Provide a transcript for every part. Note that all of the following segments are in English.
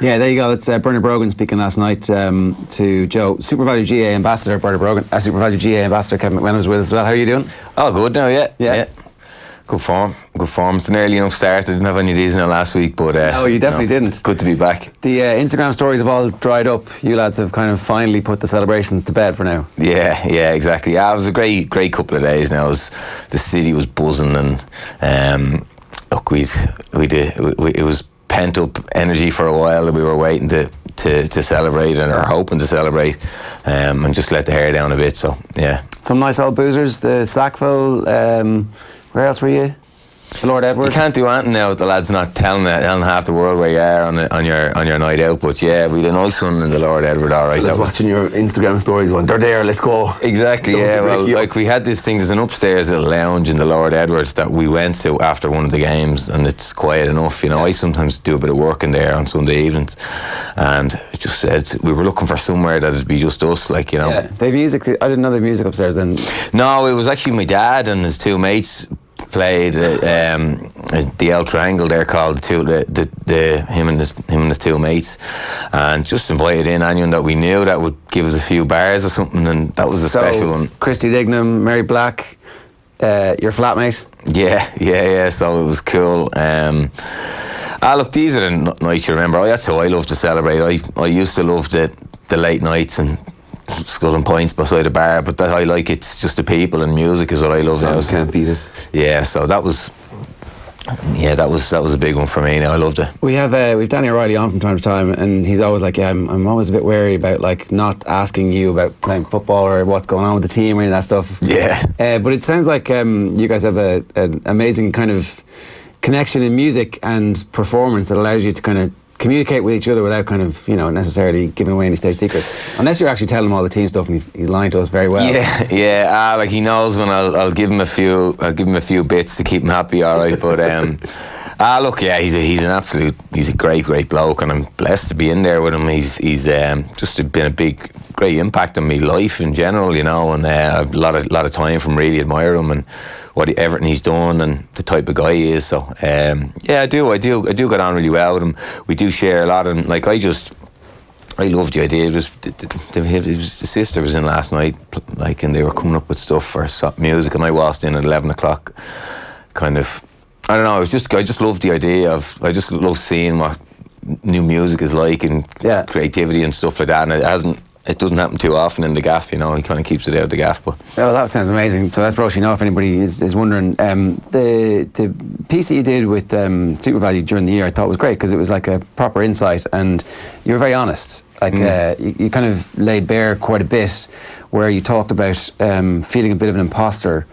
Yeah, there you go. That's Bernard Brogan speaking last night to Joe. SuperValu GA Ambassador Bernard Brogan. SuperValu GA Ambassador Kevin McManamon was with us as well. How are you doing? Oh, good now, yeah. Good form. It's an early enough start. I didn't have any of these now last week, but... no, you definitely didn't. Good to be back. The Instagram stories have all dried up. You lads have kind of finally put the celebrations to bed for now. Yeah, exactly. It was a great couple of days now. The city was buzzing and look, it was pent up energy for a while that we were waiting to celebrate and are hoping to celebrate and just let the hair down a bit, so yeah. Some nice old boozers, the Sackville, where else were you? The Lord Edward. You can't do anything now with the lads not telling half the world where you are on your night out, but yeah, we had a nice one in the Lord Edward, alright. I was watching your Instagram stories going, they're there, let's go. Exactly, yeah, well, like we had this thing, there's an upstairs little lounge in the Lord Edward that we went to after one of the games, and it's quiet enough, you know. I sometimes do a bit of work in there on Sunday evenings, and it just said we were looking for somewhere that'd be just us, like, you know. Yeah, they've music, I didn't know they have music upstairs then. No, it was actually my dad and his two mates played the L Triangle, they're called, him and his two mates, and just invited in anyone that we knew that would give us a few bars or something, and that was a special one. Christy Dignam, Mary Black, your flatmate. Yeah, so it was cool. Look, these are the nights you remember. That's how I love to celebrate. I used to love the late nights and scoring points beside a bar, but that I like, it's just the people and music is what I love now. Can't beat it. Yeah, so that was a big one for me now. I loved it. We've Danny O'Reilly on from time to time, and he's always like, yeah, I'm always a bit wary about like not asking you about playing football or what's going on with the team or any of that stuff. Yeah. But it sounds like you guys have an amazing kind of connection in music and performance that allows you to kind of communicate with each other without kind of, you know, necessarily giving away any state secrets. Unless you're actually telling him all the team stuff, and he's lying to us very well. Yeah. Like he knows when I'll give him a few bits to keep him happy, all right. But look, yeah, he's a great bloke, and I'm blessed to be in there with him. He's just been a great impact on my life in general, you know, and I've a lot of time from really admire him and everything he's done and the type of guy he is. So yeah, I do get on really well with him. We do share a lot, and like I loved the idea. It was the sister was in last night, like, and they were coming up with stuff for music, and I waltzed in at 11 o'clock. Kind of, I don't know. I just loved the idea of. I just love seeing what new music is like and creativity and stuff like that. And it doesn't happen too often in the gaff, you know. He kind of keeps it out of the gaff, but... Oh, that sounds amazing. So that's Roisin off, if anybody is wondering. The piece that you did with SuperValu during the year, I thought was great, because it was like a proper insight, and you were very honest. Like, you kind of laid bare quite a bit, where you talked about feeling a bit of an imposter.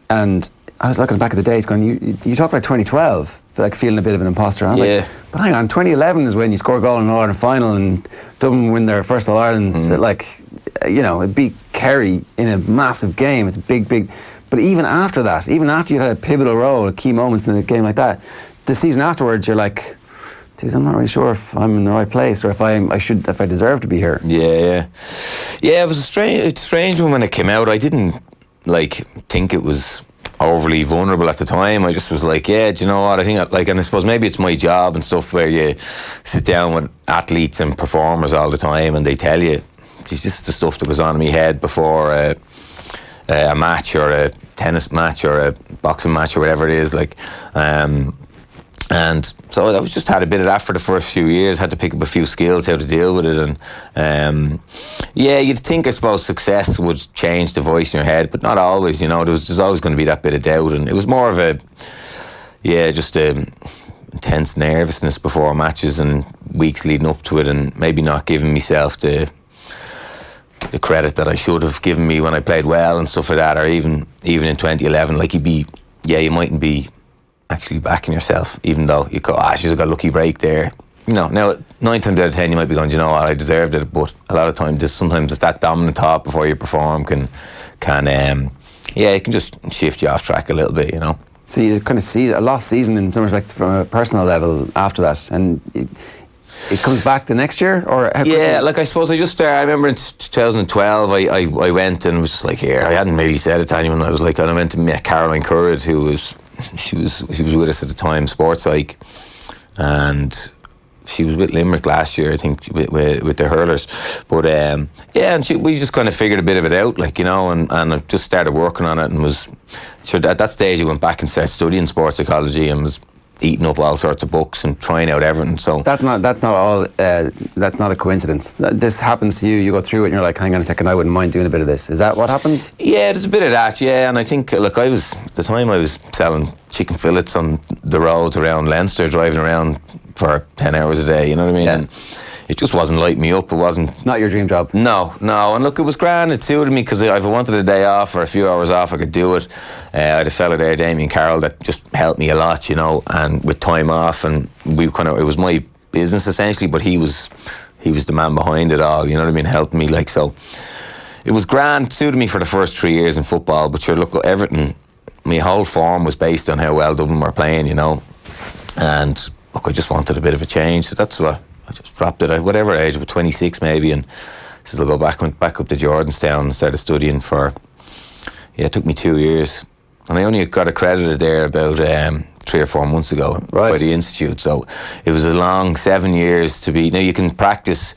And I was looking back at the dates going, you talked about 2012, like feeling a bit of an imposter. And I was like, but hang on, 2011 is when you score a goal in an All-Ireland final and Dublin win their first All-Ireland. So like, you know, it beat Kerry in a massive game. It's a big. But even after that, even after you had a pivotal role, key moments in a game like that, the season afterwards, you're like, geez, I'm not really sure if I'm in the right place or if I deserve to be here. Yeah. It was a strange one when it came out. I didn't think it was overly vulnerable at the time. I just was like, yeah, do you know what, I think and I suppose maybe it's my job and stuff, where you sit down with athletes and performers all the time and they tell you just the stuff that goes on in my head before a match or a tennis match or a boxing match or whatever it is, like, and so I just had a bit of that for the first few years. Had to pick up a few skills how to deal with it, and you'd think, I suppose, success would change the voice in your head, but not always. You know, there's always going to be that bit of doubt, and it was more of just a intense nervousness before matches and weeks leading up to it, and maybe not giving myself the credit that I should have given me when I played well and stuff like that, or even in 2011, like you mightn't be actually backing yourself, even though you go, she's got a lucky break there. You know, now 9 times out of 10 you might be going, you know what, I deserved it, but a lot of times sometimes it's that dominant thought before you perform can it can just shift you off track a little bit, you know. So you kind of see a lost season in some respect from a personal level after that, and it comes back the next year, or like I suppose I remember in 2012 I went and was just like, I hadn't really said it to anyone. I was like, I went to meet Caroline Currid, who was with us at the time, sports psych, and she was with Limerick last year, I think, with the hurlers. But and we just kind of figured a bit of it out, like, you know, and I just started working on it, and was sure at that stage I went back and started studying sports psychology and was eating up all sorts of books and trying out everything. So that's not a coincidence. This happens to you. You go through it and you're like, hang on a second, I wouldn't mind doing a bit of this. Is that what happened? Yeah, there's a bit of that. Yeah, and I think, look, at the time I was selling chicken fillets on the roads around Leinster, driving around for 10 hours a day. You know what I mean? Yeah. And it just wasn't lighting me up. It wasn't. Not your dream job. No. And look, it was grand. It suited me because if I wanted a day off or a few hours off, I could do it. I had a fella there, Damien Carroll, that just helped me a lot, you know, and with time off, and it was my business essentially, but he was the man behind it all. You know what I mean? Helping me, like, so. It was grand. It suited me for the first 3 years in football. But sure, look, everything. My whole form was based on how well Dublin were playing, you know, and look, I just wanted a bit of a change. So that's what. I just dropped it at whatever age, about 26 maybe, and says I'll go back. Went back up to Jordanstown and started studying for. Yeah, it took me 2 years, and I only got accredited there about 3 or 4 months ago by the institute. So it was a long 7 years to be. Now you can practice.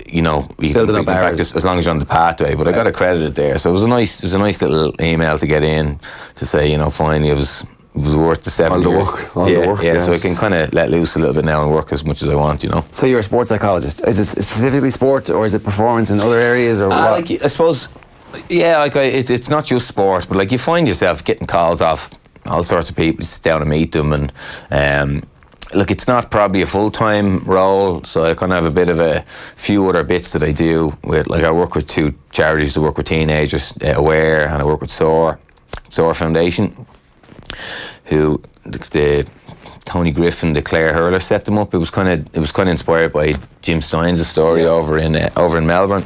You know, you can practice as long as you're on the pathway. But I got accredited there, so it was a nice little email to get in to say, you know, finally it was worth the 7 years. All the work, so I can kind of let loose a little bit now and work as much as I want, you know. So you're a sports psychologist. Is it specifically sport, or is it performance in other areas, or what? Like, I suppose, yeah, like it's not just sport, but like you find yourself getting calls off all sorts of people. You sit down and meet them, and look, it's not probably a full-time role, so I kind of have a bit of a few other bits that I do with, like, I work with 2 charities that work with teenagers, Aware, and I work with SOAR Foundation, who the Tony Griffin, the Clare hurler, set them up. It was kind of inspired by Jim Stein's story over in Melbourne.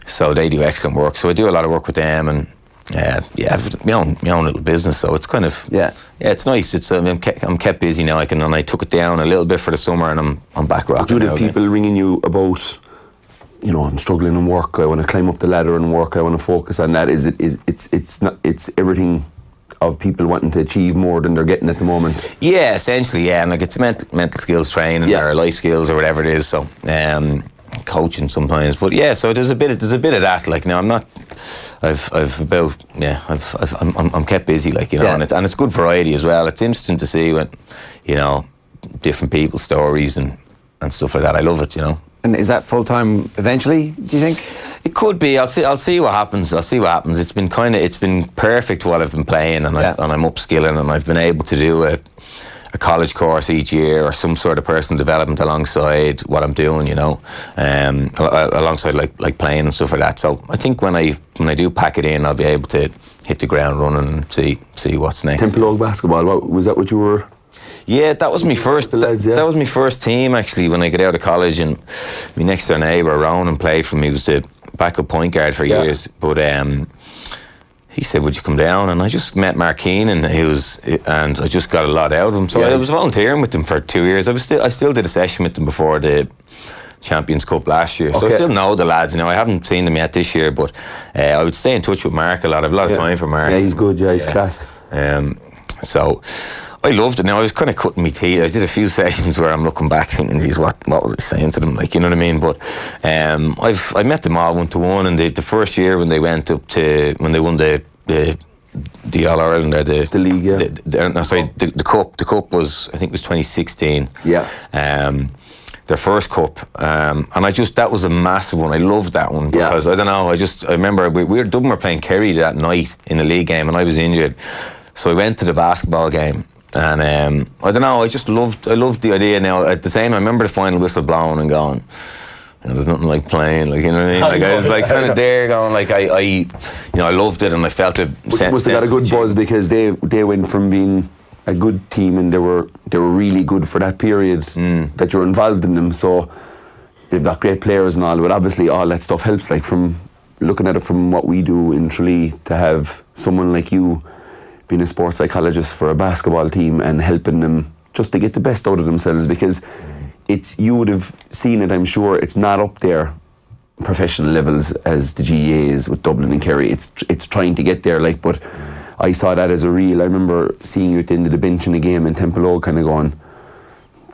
So they do excellent work. So I do a lot of work with them, and I've my own little business. So it's kind of it's nice. It's I'm kept busy now. I took it down a little bit for the summer, and I'm back rocking. Do you have people ringing you about, you know, I'm struggling in work, I want to climb up the ladder and work, I want to focus on that? It's everything of people wanting to achieve more than they're getting at the moment? Yeah, essentially, yeah. And like, it's mental skills training or life skills or whatever it is. So coaching sometimes, but yeah. So there's a bit of that. Like, now I'm not. I'm kept busy, like, you know, and it's good variety as well. It's interesting to see when, you know, different people's stories and stuff like that. I love it, you know. And is that full time eventually, do you think? It could be. I'll see what happens. It's been perfect while I've been playing, and I'm upskilling, and I've been able to do a college course each year or some sort of personal development alongside what I'm doing, you know, alongside like playing and stuff like that. So I think when I do pack it in, I'll be able to hit the ground running and see what's next. Temple basketball, was that what you were? Yeah, that was my first. That was my first team, actually, when I got out of college. And my next door neighbour, Ronan, played for me. He was the backup point guard for years. But he said, "Would you come down?" And I just met Mark Keenan, and I just got a lot out of him. So I was volunteering with them for 2 years. I still did a session with them before the Champions Cup last year. So I still know the lads. You know, I haven't seen them yet this year, but I would stay in touch with Mark a lot. I have a lot of time for Mark. Yeah, he's good. Yeah, he's class. So I loved it. Now, I was kind of cutting my teeth. I did a few sessions where I'm looking back thinking, geez, what was I saying to them? Like, you know what I mean? But I met them all 1-to-1, and the first year when they went up to, when they won the All Ireland, or the league, the cup. The cup was, I think it was 2016. Yeah. Their first cup, and that was a massive one. I loved that one because I don't know. I remember Dublin were playing Kerry that night in the league game, and I was injured, so I went to the basketball game. And I don't know, I loved the idea. Now, at the same, I remember the final whistle blowing and going, you know, there's nothing like playing, like, you know what I mean? Like, I was like kind of there going, like, I loved it, and I felt it. Must have got a good buzz, because they went from being a good team, and they were really good for that period that you're involved in them. So they've got great players and all, but obviously all that stuff helps. Like, from looking at it from what we do in Tralee, to have someone like you being a sports psychologist for a basketball team and helping them just to get the best out of themselves, because you would have seen it, I'm sure, it's not up there professional levels as the GAA is with Dublin and Kerry. It's trying to get there, like, but I saw that as a real. I remember seeing you at the end of the bench in a game in Temple, kind of going,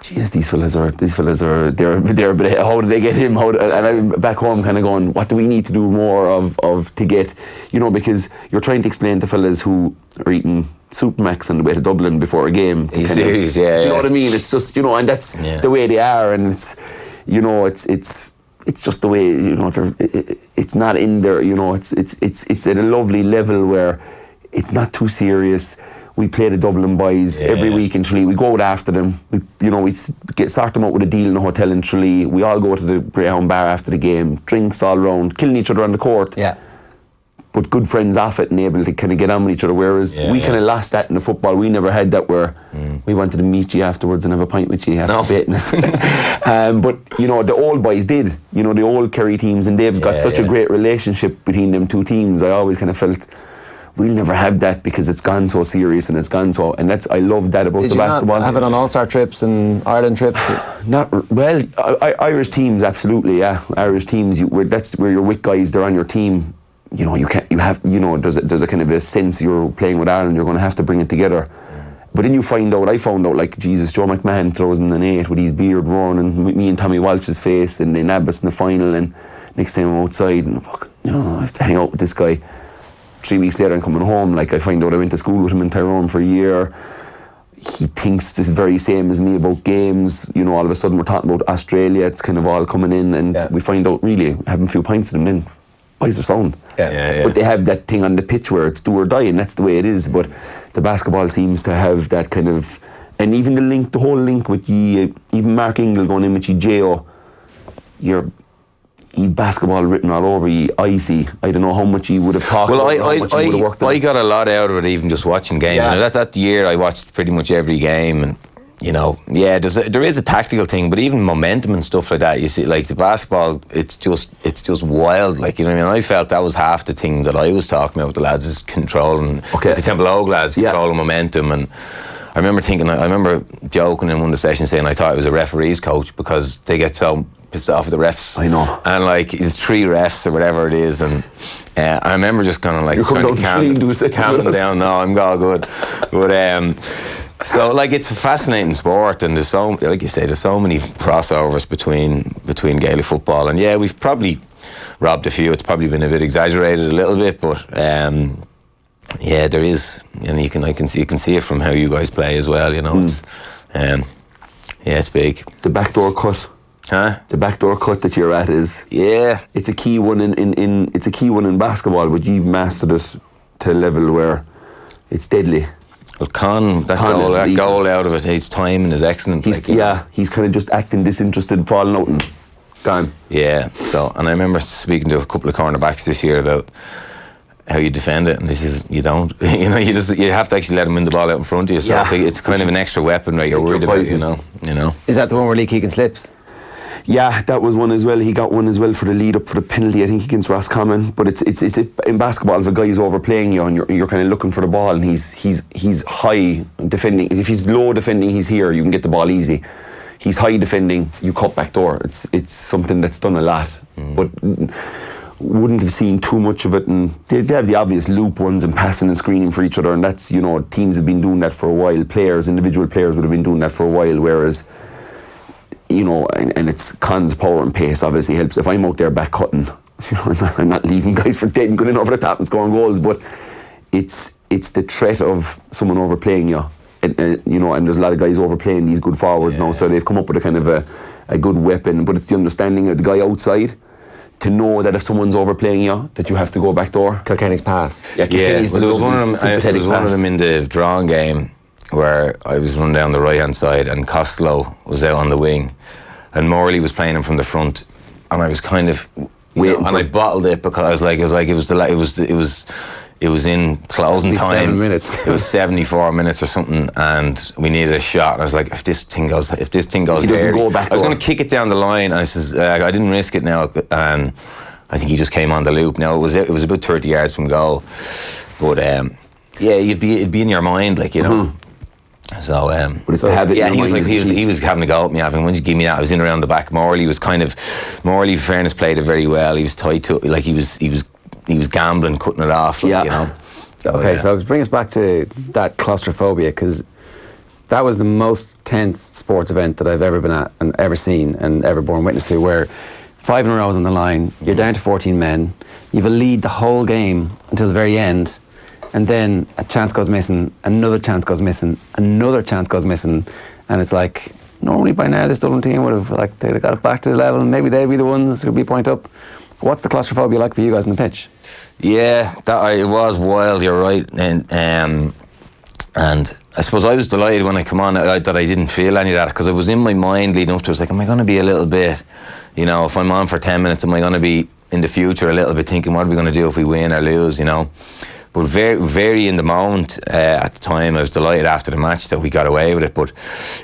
Jesus, these fellas are they're a bit, how did they get him? And I'm back home kind of going, what do we need to do more of to get, because you're trying to explain to fellas who are eating Supermax on the way to Dublin before a game. Are you serious? Do you know what I mean? It's just, and that's the way they are, and it's, it's just the way, it's not in there, it's at a lovely level where it's not too serious. We play the Dublin boys every week in Tralee. We go out after them. We start them out with a deal in a hotel in Tralee. We all go to the Greyhound bar after the game, drinks all around, killing each other on the court. Yeah. But good friends off it and able to kind of get on with each other. Whereas we kind of lost that in the football. We never had that where we wanted to meet you afterwards and have a pint with you after beating us. But the old boys did. The old Kerry teams, and they've got such a great relationship between them two teams. I always kind of felt, we'll never have that because it's gone so serious and it's gone so, and I love that about the basketball. Did you not have it on All-Star trips and Ireland trips? Irish teams, absolutely, yeah. Irish teams, that's where you're with guys, they're on your team. There's a kind of a sense you're playing with Ireland, you're going to have to bring it together. But then I found out, like, Jesus, Joe McMahon 2008 with his beard roaring and me and Tommy Walsh's face, and they nabbed us in the final, and next time I'm outside and I have to hang out with this guy. 3 weeks later I'm coming home, like, I find out I went to school with him in Tyrone for a year. He thinks this very same as me about games. All of a sudden we're talking about Australia, it's kind of all coming in, and we find out really having a few pints with them, then boys are sound. But they have that thing on the pitch where it's do or die, and that's the way it is. But the basketball seems to have that kind of, and even the whole link with you, even Mark Ingle going in with you, J.O., you're basketball written all over you, icy. I don't know how much you would have talked about, how much you would have worked on. I got a lot out of it even just watching games. Yeah. That year I watched pretty much every game, and there is a tactical thing, but even momentum and stuff like that, you see, like the basketball, it's just wild, like, I felt that was half the thing that I was talking about with the lads, is controlling, the Temple Oak lads, controlling momentum. And I remember joking in one of the sessions saying I thought I was a referee's coach because they get so pissed off at the refs. I know. And like, it's 3 refs or whatever it is, and I remember just kind of like trying to calm them down. No, I'm all good. But so like, it's a fascinating sport, and there's so, like you say, there's so many crossovers between Gaelic football, and we've probably robbed a few. It's probably been a bit exaggerated a little bit, but there is, and you can see it from how you guys play as well. It's it's big. The backdoor cut. Huh? The backdoor cut that you're at is it's a key one in basketball, but you've mastered it to a level where it's deadly. Well, that goal out of it, his timing is excellent. He's kind of just acting disinterested, falling out and gone. Yeah. So, and I remember speaking to a couple of cornerbacks this year about how you defend it, and you don't. You have to actually let him win the ball out in front of you. So it's kind of an extra weapon that you're worried about. Is that the one where Lee Keegan slips? Yeah, that was one as well. He got one as well for the lead up for the penalty, I think, against Roscommon. But it's in basketball, if a guy's overplaying you and you're kind of looking for the ball, and he's high defending. If he's low defending, he's here, you can get the ball easy. He's high defending, you cut back door. It's something that's done a lot, but wouldn't have seen too much of it. And they have the obvious loop ones and passing and screening for each other, and that's, teams have been doing that for a while. Individual players would have been doing that for a while, whereas, and it's Con's power and pace obviously helps. If I'm out there back cutting, I'm not leaving guys for dead and going in over the top and scoring goals, but it's the threat of someone overplaying you, and there's a lot of guys overplaying these good forwards now, so they've come up with a kind of a good weapon, but it's the understanding of the guy outside to know that if someone's overplaying you, that you have to go back door. Kilkenny's pass. Well, there was one of them in the drawn game where I was running down the right hand side and Costello was out on the wing and Morley was playing him from the front, and I was kind of and I bottled it because it was in closing time. 7 minutes. It was 74 minutes or something, and we needed a shot. And I was like, if this thing goes there, I was going to kick it down the line. And I says, I didn't risk it now, and I think he just came on the loop. Now it was about 30 yards from goal, but it'd be in your mind, like, So, but it's to have it. Yeah, he was having a go at me. When you give me that, I was in around the back. Morley, for fairness, played it very well. He was tight to it, like he was gambling, cutting it off. Like, Okay, so bring us back to that claustrophobia, because that was the most tense sports event that I've ever been at and ever seen and ever borne witness to, where 5 in a row is on the line, you're down to 14 men, you have a lead the whole game until the very end, and then a chance goes missing, another chance goes missing, another chance goes missing, and it's like, normally by now this Dublin team would have, like, they'd have got it back to the level, and maybe they'd be the ones who'd be a point up. What's the claustrophobia like for you guys on the pitch? Yeah, it was wild, you're right. And I suppose I was delighted when I come on that I didn't feel any of that, because it was in my mind leading up to it. I was like, am I going to be a little bit, you know, if I'm on for 10 minutes, am I going to be in the future a little bit thinking, what are we going to do if we win or lose, you know? But very in the moment at the time, I was delighted after the match that we got away with it, but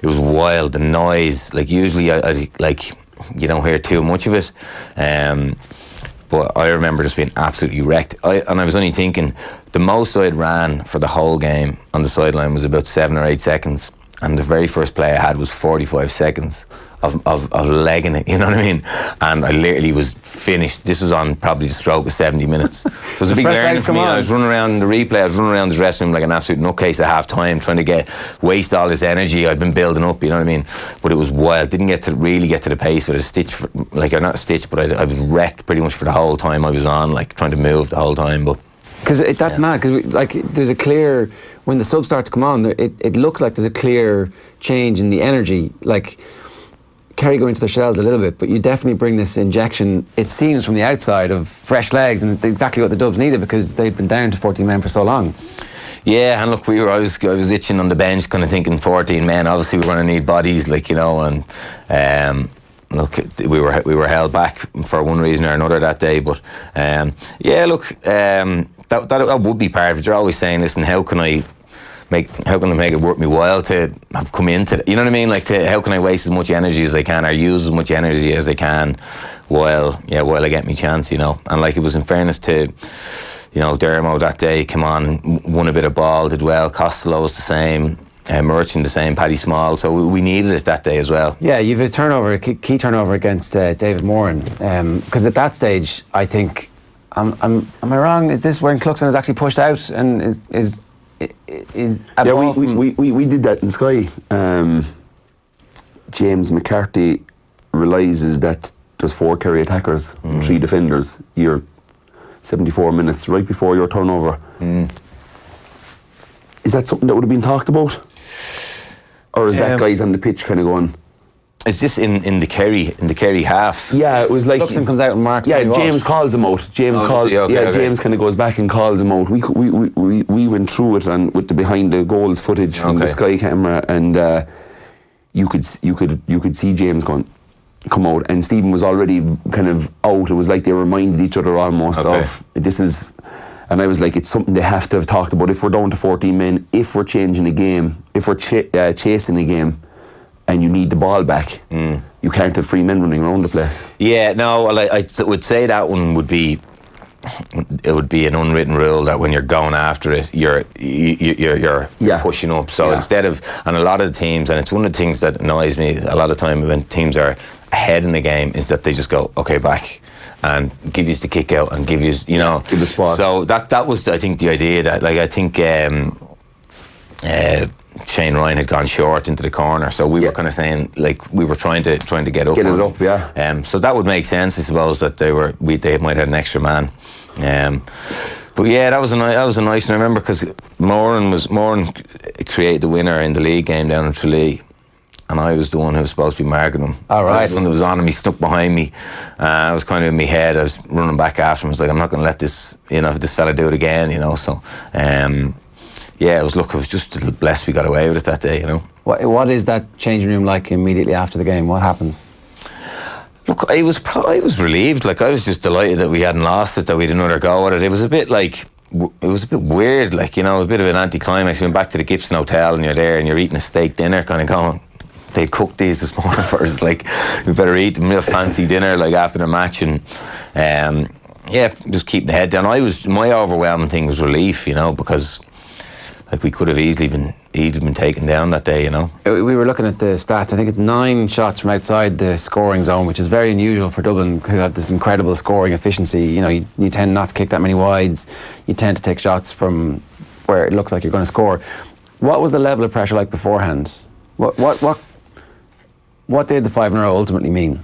it was wild, the noise. Like, usually, I like, you don't hear too much of it. But I remember just being absolutely wrecked. And I was only thinking, the most I'd ran for the whole game on the sideline was about 7 or 8 seconds. And the very first play I had was 45 seconds of legging it, you know what I mean? And I literally was finished. This was on probably the stroke of 70 minutes. So it was a big learning for me. I was running around the replay, I was running around the dressing room like an absolute nutcase at half time, trying to waste all this energy I'd been building up, you know what I mean? But it was wild. Didn't really get to the pace with a stitch, not a stitch, but I was wrecked pretty much for the whole time I was on, like trying to move the whole time. But because that's mad, because like there's a clear, when the subs start to come on, it looks like there's a clear change in the energy. Like, Kerry go into their shells a little bit, but you definitely bring this injection, it seems from the outside, of fresh legs, and exactly what the Dubs needed, because they'd been down to 14 men for so long. Yeah, and look, I was itching on the bench, kind of thinking 14 men. Obviously, we're going to need bodies, like, you know, and look, we were held back for one reason or another that day. But yeah, look, that would be part of it. You're always saying, listen, how can I make it worth me while to have come into it? You know what I mean? Like, how can I waste as much energy as I can, or use as much energy as I can while I get me chance, you know? And like, it was in fairness to, you know, Dermo that day, come on, won a bit of ball, did well. Costello was the same. Merchant the same, Paddy Small, so we needed it that day as well. Yeah, you've a key turnover against David Moran, because at that stage, I think, am I wrong? Is this when Cluxon is actually pushed out and is yeah, we did that in Sky. James McCarthy realises that there's 4 Kerry attackers, 3 defenders. You're 74 minutes right before your turnover. Is that something that would have been talked about? Or is that guys on the pitch kind of going? It's just in the Kerry half. Yeah, it was like Cluxon comes out and marks. Yeah, James calls him out. James kind of goes back and calls him out. We went through it and with the behind the goals footage from the Sky camera, and you could see James come out, and Stephen was already kind of out. It was like they reminded each other almost of this is. And I was like, it's something they have to have talked about. If we're down to 14 men, if we're changing a game, if we're chasing a game, and you need the ball back, you can't have 3 men running around the place. Yeah, no, I would say that one would be an unwritten rule that when you're going after it, you're pushing up. So instead of, and a lot of the teams, and it's one of the things that annoys me a lot of the time when teams are ahead in the game, is that they just go, okay, back, and give you the kick out and give you, you know, give the spot. So that was, I think, the idea that, like, I think Shane Ryan had gone short into the corner, so we were kind of saying, like, we were trying to get up. Get it up, yeah. So that would make sense, I suppose, that they might have an extra man. But yeah, that was a nice. And I remember because Moran created the winner in the league game down in Tralee. And I was the one who was supposed to be marking him. All right. I was the one that was on him. He stuck behind me. I was kind of in my head. I was running back after him. I was like, I'm not going to let this fella do it again, you know. So, yeah, it was just blessed we got away with it that day, you know. What is that changing room like immediately after the game? What happens? Look, I was relieved. Like, I was just delighted that we hadn't lost it, that we had another go at it. It was a bit weird, like, you know, a bit of an anti-climax. You went back to the Gibson Hotel and you're there and you're eating a steak dinner, kind of going, they cooked these this morning for us, like, we better eat a real fancy dinner, like, after the match. And yeah, just keeping the head down. My overwhelming thing was relief, you know, because, like, we could have easily been taken down that day, you know. We were looking at the stats. I think it's 9 shots from outside the scoring zone, which is very unusual for Dublin, who have this incredible scoring efficiency. You know, you tend not to kick that many wides. You tend to take shots from where it looks like you're going to score. What was the level of pressure like beforehand? What did the 5 in a row ultimately mean?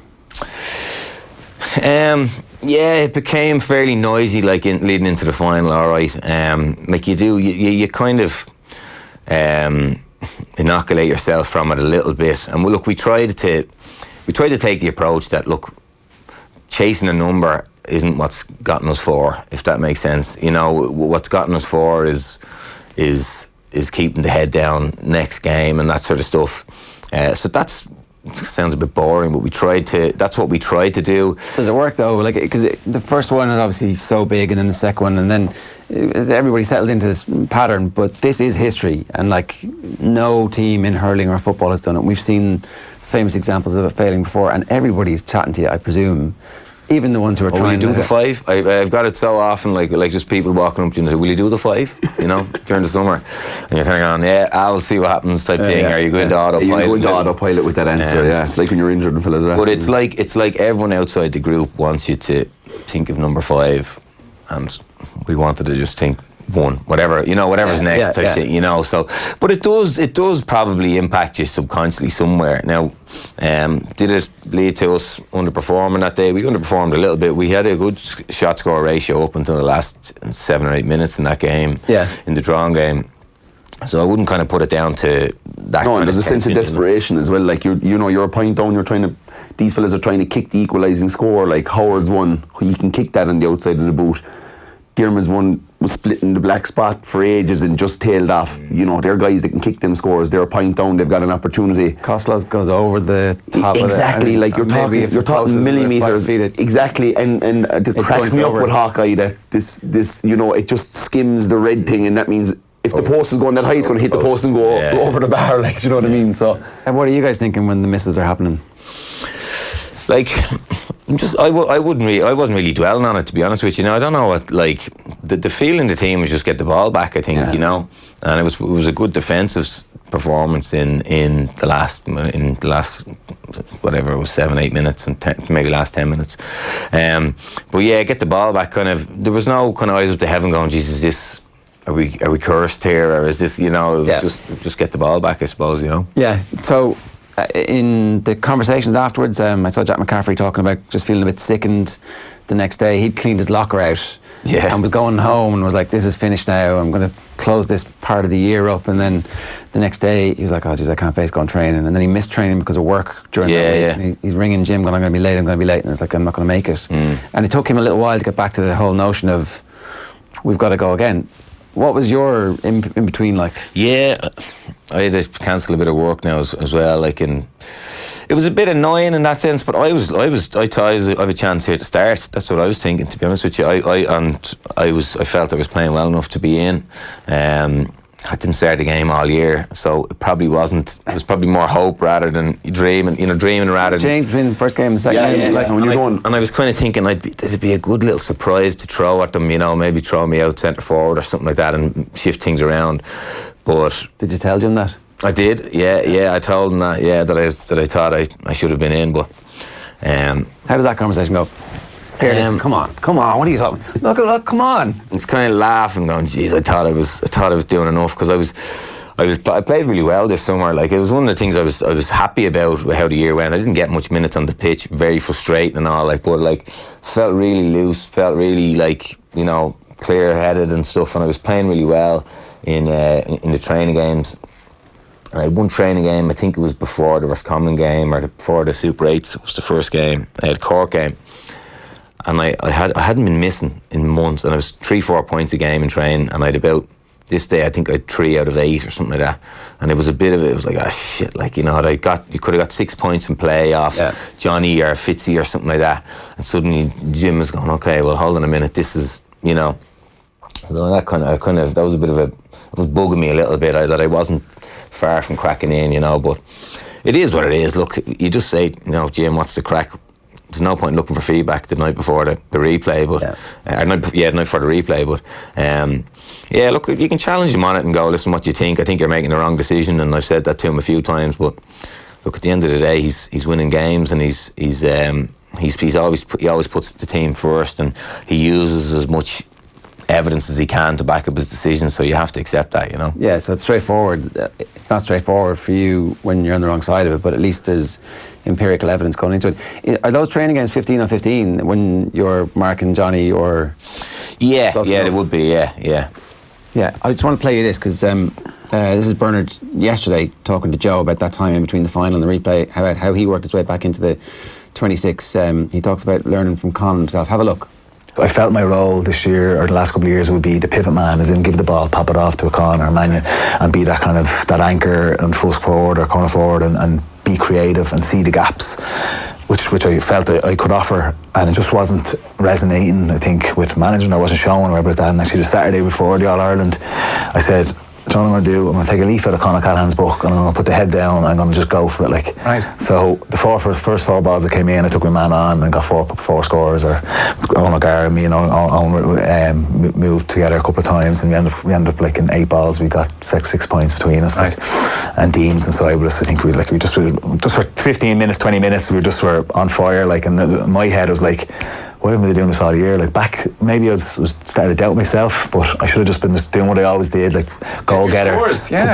Yeah, it became fairly noisy, like leading into the final. All right, like you kind of inoculate yourself from it a little bit. And look, we tried to take the approach that, look, chasing a number isn't what's gotten us 4, if that makes sense. You know, what's gotten us 4 is keeping the head down next game and that sort of stuff. So that's. It sounds a bit boring, but that's what we tried to do. Does it work though? Like, because the first one is obviously so big, and then the second one, and then everybody settles into this pattern. But this is history, and like no team in hurling or football has done it. We've seen famous examples of it failing before, and everybody's chatting to you, I presume. Even the ones who are trying to do to the 5. I've got it so often, like just people walking up to you and say, "Will you do the 5?" You know, during the summer, and you're kind of going, "Yeah, I'll see what happens," type thing. Are you going to autopilot? You go into autopilot with that answer. Yeah, it's like when you're injured and fellas are But it's like everyone outside the group wants you to think of number 5, and we wanted to just think 1, whatever, you know, whatever's next type thing, you know. So, but it does probably impact you subconsciously somewhere. Now, did it lead to us underperforming that day? We underperformed a little bit. We had a good shot score ratio up until the last 7 or 8 minutes in that game, in the drawn game. So I wouldn't kind of put it down to that. No, kind and there's of a sense of tension, desperation as well. Like you're a point down. These fellas are trying to kick the equalising score. Like Howard's one, he can kick that on the outside of the boot. Dearman's one was splitting the black spot for ages and just tailed off. You know, they're guys that can kick them scores. They're a point down. They've got an opportunity. Costello goes over the top exactly, of it. Like you're talking millimetres. Exactly, and it cracks me up with Hawkeye that this you know, it just skims the red thing, and that means if the post is going that high, it's going to hit the post and go over the bar. Like, do you know what I mean? So. And what are you guys thinking when the misses are happening? Like, I wasn't really dwelling on it, to be honest with you. I don't know what, like, the feeling the team was just get the ball back, I think, you know, and it was a good defensive performance in the last whatever it was, 7-8 minutes and maybe last 10 minutes. But yeah, get the ball back. Kind of, there was no kind of eyes up to heaven going, Jesus, this. Are we cursed here, or is this, you know? It was just get the ball back, I suppose, you know. Yeah. So. In the conversations afterwards, I saw Jack McCaffrey talking about just feeling a bit sickened the next day. He'd cleaned his locker out and was going home and was like, this is finished now, I'm going to close this part of the year up. And then the next day he was like, oh geez, I can't face going training. And then he missed training because of work during that week. And he's ringing Jim going, I'm going to be late. And it's like, I'm not going to make it. And it took him a little while to get back to the whole notion of we've got to go again. What was your in between like? Yeah, I had to cancel a bit of work now as well. Like, and it was a bit annoying in that sense. But I thought I have a chance here to start. That's what I was thinking, to be honest with you. I felt I was playing well enough to be in. I didn't start the game all year, so it probably wasn't. It was probably more hope rather than dreaming rather than change between the first game and the second game. Like when you're going. And I was kind of thinking it'd be a good little surprise to throw at them, you know, maybe throw me out centre forward or something like that and shift things around. But did you tell Jim that? I did. Yeah. I told him that. Yeah, that I thought I should have been in. But how does that conversation go? Come on, what are you talking? Look, come on. It's kind of laughing, going, geez, I thought I was doing enough, because I played really well this summer. Like, it was one of the things I was happy about how the year went. I didn't get much minutes on the pitch, very frustrating and all, like, but like felt really loose, felt really like, you know, clear-headed and stuff, and I was playing really well in the training games. And I had one training game, I think it was before the Roscommon game or before the Super 8s. It was the first game. I had Cork game. And I hadn't been missing in months, and I was 3-4 points a game in training, and I'd about, this day I think I had 3 out of 8 or something like that. And it was a bit of it was like, shit, like, you know, you could have got 6 points from play off Johnny or Fitzy or something like that. And suddenly Jim was going, okay, well, hold on a minute, this is, you know. So that that was a bit of it was bugging me a little bit, that I wasn't far from cracking in, you know. But it is what it is. Look, you just say, you know, Jim, what's the crack? There's no point in looking for feedback the night before the replay, but the night before the replay. But look, you can challenge him on it and go, listen, what do you think? I think you're making the wrong decision, and I've said that to him a few times. But look, at the end of the day, he's winning games, and he always puts the team first, and he uses as much evidence as he can to back up his decisions. So you have to accept that, you know. Yeah, so it's straightforward. It's not straightforward for you when you're on the wrong side of it, but at least there's empirical evidence going into it. Are those training games 15 on 15 when you're marking Johnny or? Yeah, it would be. Yeah. I just want to play you this because this is Bernard yesterday talking to Joe about that time in between the final and the replay, about how he worked his way back into the 26. He talks about learning from Con himself. Have a look. I felt my role this year, or the last couple of years, would be the pivot man, as in give the ball, pop it off to a Con or a Mannion, and be that kind of that anchor and full forward or corner forward, and be creative and see the gaps, which I felt I could offer, and it just wasn't resonating, I think, with managing. I wasn't showing wherever that. And actually the Saturday before the All-Ireland, I said, do you know what I'm going to do? I'm going to take a leaf out of Conor Callahan's book and I'm going to put the head down and I'm going to just go for it. Right. So the first four balls that came in, I took my man on and got four scores. Or Owen O'Gara and me and Owen moved together a couple of times, and we ended up like in 8 balls. We got six points between us. Right. And Deems and Cyprus, I think we just for 15 minutes, 20 minutes, we just were on fire. And my head was like, why haven't we been doing this all year? Maybe I was starting to doubt myself, but I should have just been doing what I always did, goal getter,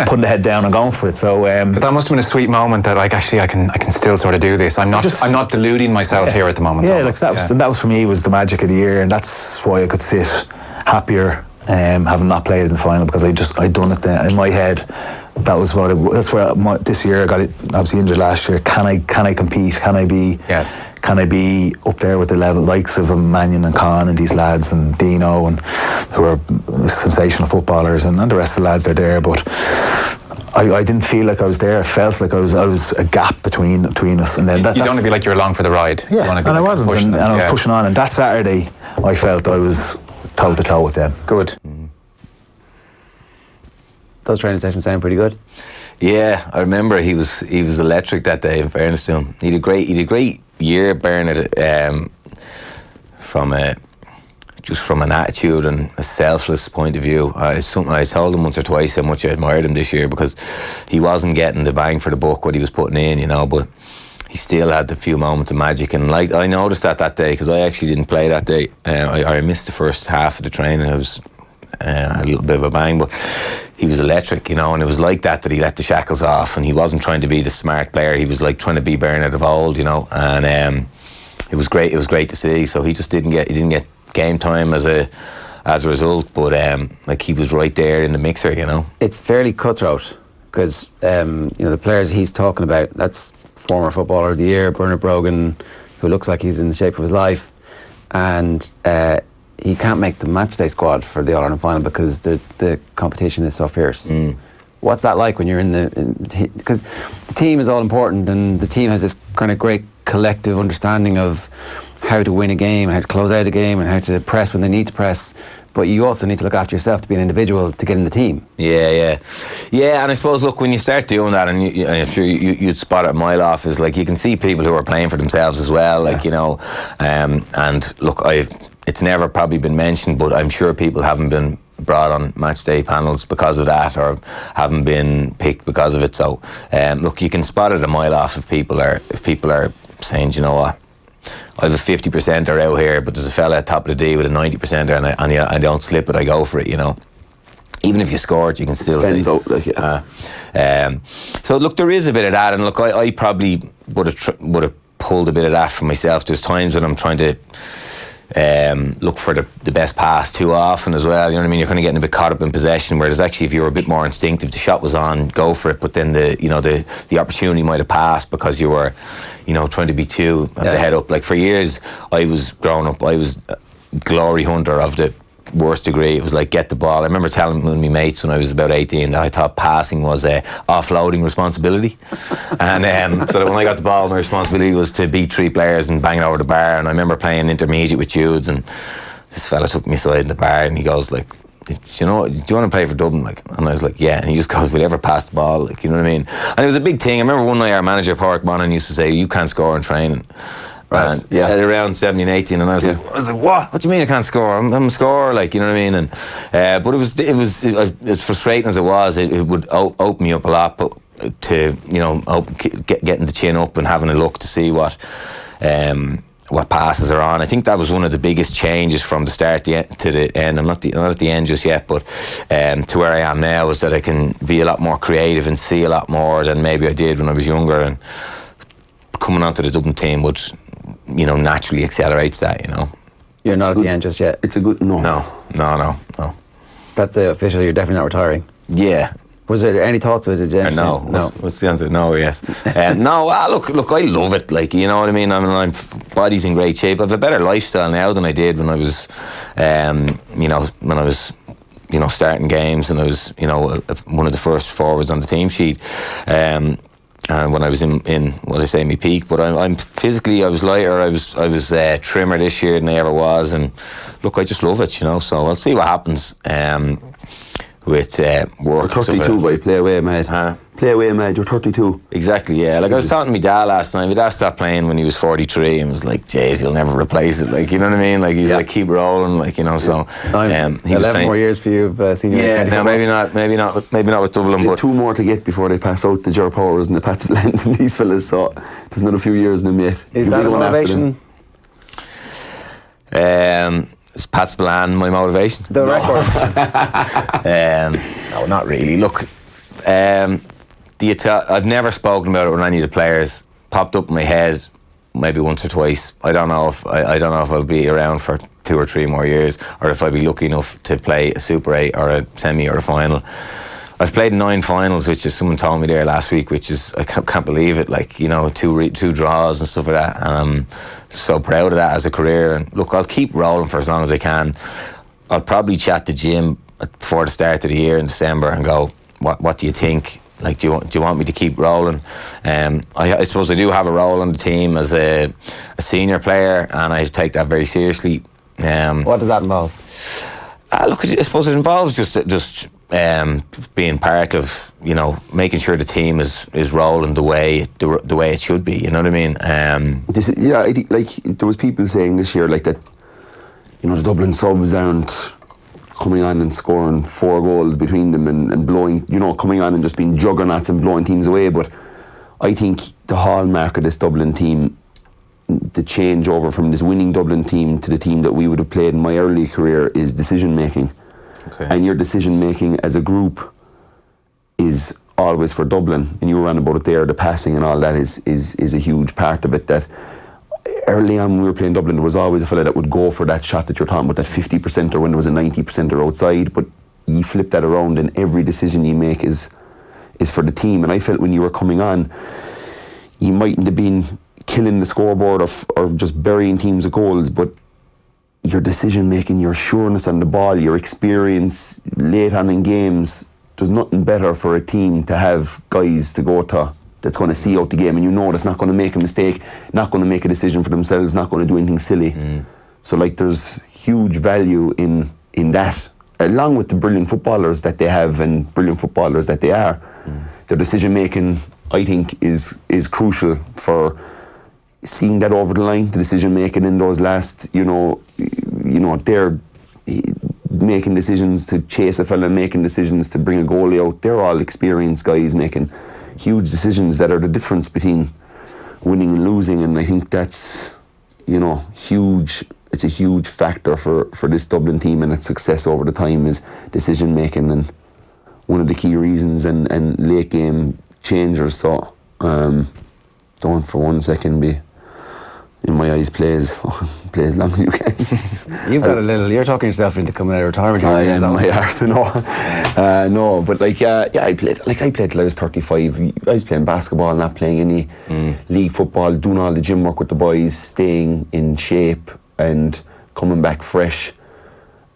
putting the head down and going for it. So, but that must have been a sweet moment that actually I can still sort of do this. I'm not deluding myself here at the moment. Yeah, that was for me was the magic of the year, and that's why I could sit happier having not played in the final, because I'd done it then in my head. That was that's where this year I got it. Obviously injured last year. Can I compete? Can I be? Yes. Can I be up there with the level likes of Mannion and Con and these lads and Dino, and who are sensational footballers, and the rest of the lads are there, but I didn't feel like I was there. I felt like I was a gap between us, and then you don't want to be like you're along for the ride. Yeah, and I wasn't, and I was pushing on. And that Saturday, I felt I was toe to toe with them. Good. Those training sessions sound pretty good. Yeah, I remember he was electric that day. In fairness to him, he did a great year, Bernard, from an attitude and a selfless point of view. I told him once or twice how much I admired him this year, because he wasn't getting the bang for the buck what he was putting in, you know, but he still had a few moments of magic. And I noticed that day, because I actually didn't play that day. I missed the first half of the training. I was a little bit of a bang, but he was electric, you know, and it was like that he let the shackles off, and he wasn't trying to be the smart player. He was like trying to be Bernard of old, you know, and it was great. It was great to see. So he just didn't get game time as a result, but he was right there in the mixer, you know. It's fairly cutthroat because the players he's talking about, that's former footballer of the year Bernard Brogan, who looks like he's in the shape of his life, and he can't make the matchday squad for the All-Ireland final because the competition is so fierce. What's that like when you're because the team is all important, and the team has this kind of great collective understanding of how to win a game, how to close out a game, and how to press when they need to press, but you also need to look after yourself to be an individual to get in the team. Yeah, and I suppose, look, when you start doing that, and I'm sure you'd spot it a mile off, is like you can see people who are playing for themselves as well, you know, and look, it's never probably been mentioned, but I'm sure people haven't been brought on match day panels because of that, or haven't been picked because of it. So look, you can spot it a mile off if people are saying, you know what, I have a 50%er out here, but there's a fella at top of the D with a 90%er, and I don't slip it, I go for it, you know. Even if you score it, you can still say. So look, there is a bit of that, and look, I probably would have pulled a bit of that for myself. There's times when I'm trying to look for the best pass too often as well, you know what I mean? You're kind of getting a bit caught up in possession, whereas actually if you were a bit more instinctive, the shot was on, go for it, but then the opportunity might have passed because you were, you know, trying to be too at the head up. Like for years I was growing up, I was a glory hunter of the worst degree. It was like, get the ball. I remember telling my mates when I was about 18 that I thought passing was a offloading responsibility, and so that when I got the ball, my responsibility was to beat 3 players and bang it over the bar. And I remember playing intermediate with Judes, and this fella took me aside in the bar and he goes like, you know, do you want to play for Dublin? Like, and I was like, yeah. And he just goes, will you ever pass the ball? Like, you know what I mean? And it was a big thing. I remember one night our manager, Pádraig Monaghan, used to say, you can't score in training. Right. And at around 17, 18, and I was like, what? What do you mean I can't score? I'm a scorer, like, you know what I mean? And but it was as frustrating as it was. It would open me up a lot, but to, you know, getting the chin up and having a look to see what what passes are on. I think that was one of the biggest changes from the start to the end. I'm not at the end just yet, but to where I am now is that I can be a lot more creative and see a lot more than maybe I did when I was younger. And coming onto the Dublin team would, naturally accelerates that. You're not at the end just yet. It's a good no. No. That's official. You're definitely not retiring. Yeah. Was there any thoughts with it, James? No. What's the answer? No, yes. No, look, I love it. Like, you know what I mean? I'm body's in great shape. I have a better lifestyle now than I did when I was, starting games, and I was, one of the first forwards on the team sheet. And when I was in what I say, my peak. But I'm physically, I was lighter. I was trimmer this year than I ever was. And look, I just love it, So I'll see what happens. With work. You're 32, but you play away, mate. Play away, mate. You're 32. Exactly, yeah. Like I was talking to my dad last night. My dad stopped playing when he was 43 and was like, "Jeez, you'll never replace it." Like, you know what I mean? Like, he's like, keep rolling. Like, So he 11 more years for you of senior. Yeah, no, maybe not with Dublin. There's but 2 more to get before they pass out the Ger Powers and the Pats Blends and these fellas. So there's another few years in them yet. Is that a motivation? Is Pat Spillane my motivation? The records. No, not really. Look, I've never spoken about it with any of the players. Popped up in my head maybe once or twice. I don't know if I'll be around for 2 or 3 more years, or if I'll be lucky enough to play a Super 8 or a semi or a final. I've played 9 finals, which is someone told me there last week, which is I can't believe it. Like, 2 draws and stuff like that, and I'm so proud of that as a career. And look, I'll keep rolling for as long as I can. I'll probably chat to Jim before the start of the year in December and go, what do you think? Like, do you want me to keep rolling? I suppose I do have a role on the team as a senior player, and I take that very seriously. What does that involve? Look, I suppose it involves just being part of, making sure the team is rolling the way it should be. You know what I mean? I think, like, there was people saying this year, like, that, the Dublin subs aren't coming on and scoring 4 goals between them and blowing, coming on and just being juggernauts and blowing teams away. But I think the hallmark of this Dublin team, the change over from this winning Dublin team to the team that we would have played in my early career, is decision making. Okay. And your decision making as a group is always for Dublin, and you were on about it there. The passing and all that is a huge part of it. That early on when we were playing Dublin, there was always a fella that would go for that shot that you're talking about, that 50% or when there was a 90% or outside. But you flip that around, and every decision you make is for the team. And I felt when you were coming on, you mightn't have been killing the scoreboard or just burying teams of goals, but your decision making, your sureness on the ball, your experience late on in games, there's nothing better for a team to have guys to go to that's going to see out the game, and that's not going to make a mistake, not going to make a decision for themselves, not going to do anything silly. So, like, there's huge value in that, along with the brilliant footballers that they have and brilliant footballers that they are. Their decision making, I think, is crucial for seeing that over the line. The decision making in those last, they're making decisions to chase a fella, making decisions to bring a goalie out. They're all experienced guys making huge decisions that are the difference between winning and losing. And I think that's, huge. It's a huge factor for this Dublin team and its success over the time is decision making, and one of the key reasons and late game changers. So don't for one second be, in my eyes, play as long as you can. You've got you're talking yourself into coming out of retirement. I am, my arse, no, but I played till I was 35. I was playing basketball, not playing any league football, doing all the gym work with the boys, staying in shape and coming back fresh.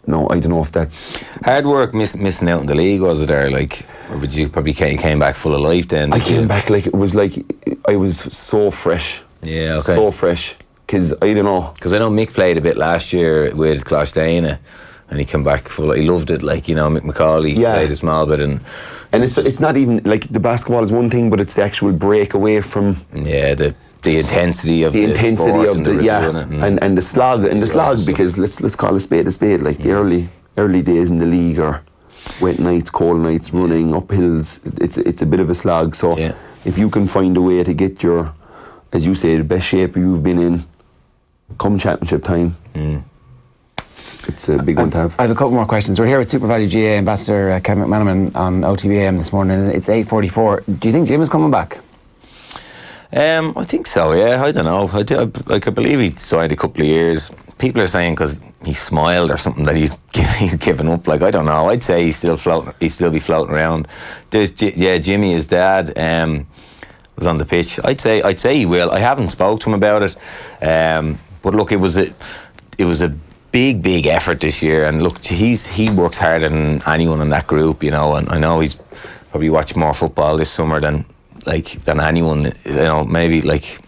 No, I don't know if that's hard work. Missing out in the league, was it there? Like, or would you probably came back full of life then? I came back like it was like I was so fresh. Yeah, okay. So fresh. Because I don't know. Because I know Mick played a bit last year with claustrophobia, and he came back full. He loved it. Like, Mick McCauley played a small bit, and it's not even like the basketball is one thing, but it's the actual break away from the intensity of the intensity sport of and the slog because let's call a spade. Like the early days in the league are wet nights, cold nights, running up hills. It's a bit of a slog. So if you can find a way to get your, as you say, the best shape you've been in come championship time, it's a big one to have. I have a couple more questions. We're here with Super Value GA Ambassador Kevin McManamon on OTBAM this morning. It's 8:44. Do you think Jim is coming back? I think so, yeah. I don't know. I believe he signed a couple of years. People are saying because he smiled or something that he's given up. Like, I don't know. I'd say he's still floating. He'd still be floating around. Jimmy, his dad, was on the pitch. I'd say he will. I haven't spoke to him about it. But look, it was a big effort this year. And look, he works harder than anyone in that group, you know. And I know he's probably watched more football this summer than anyone, you know, maybe like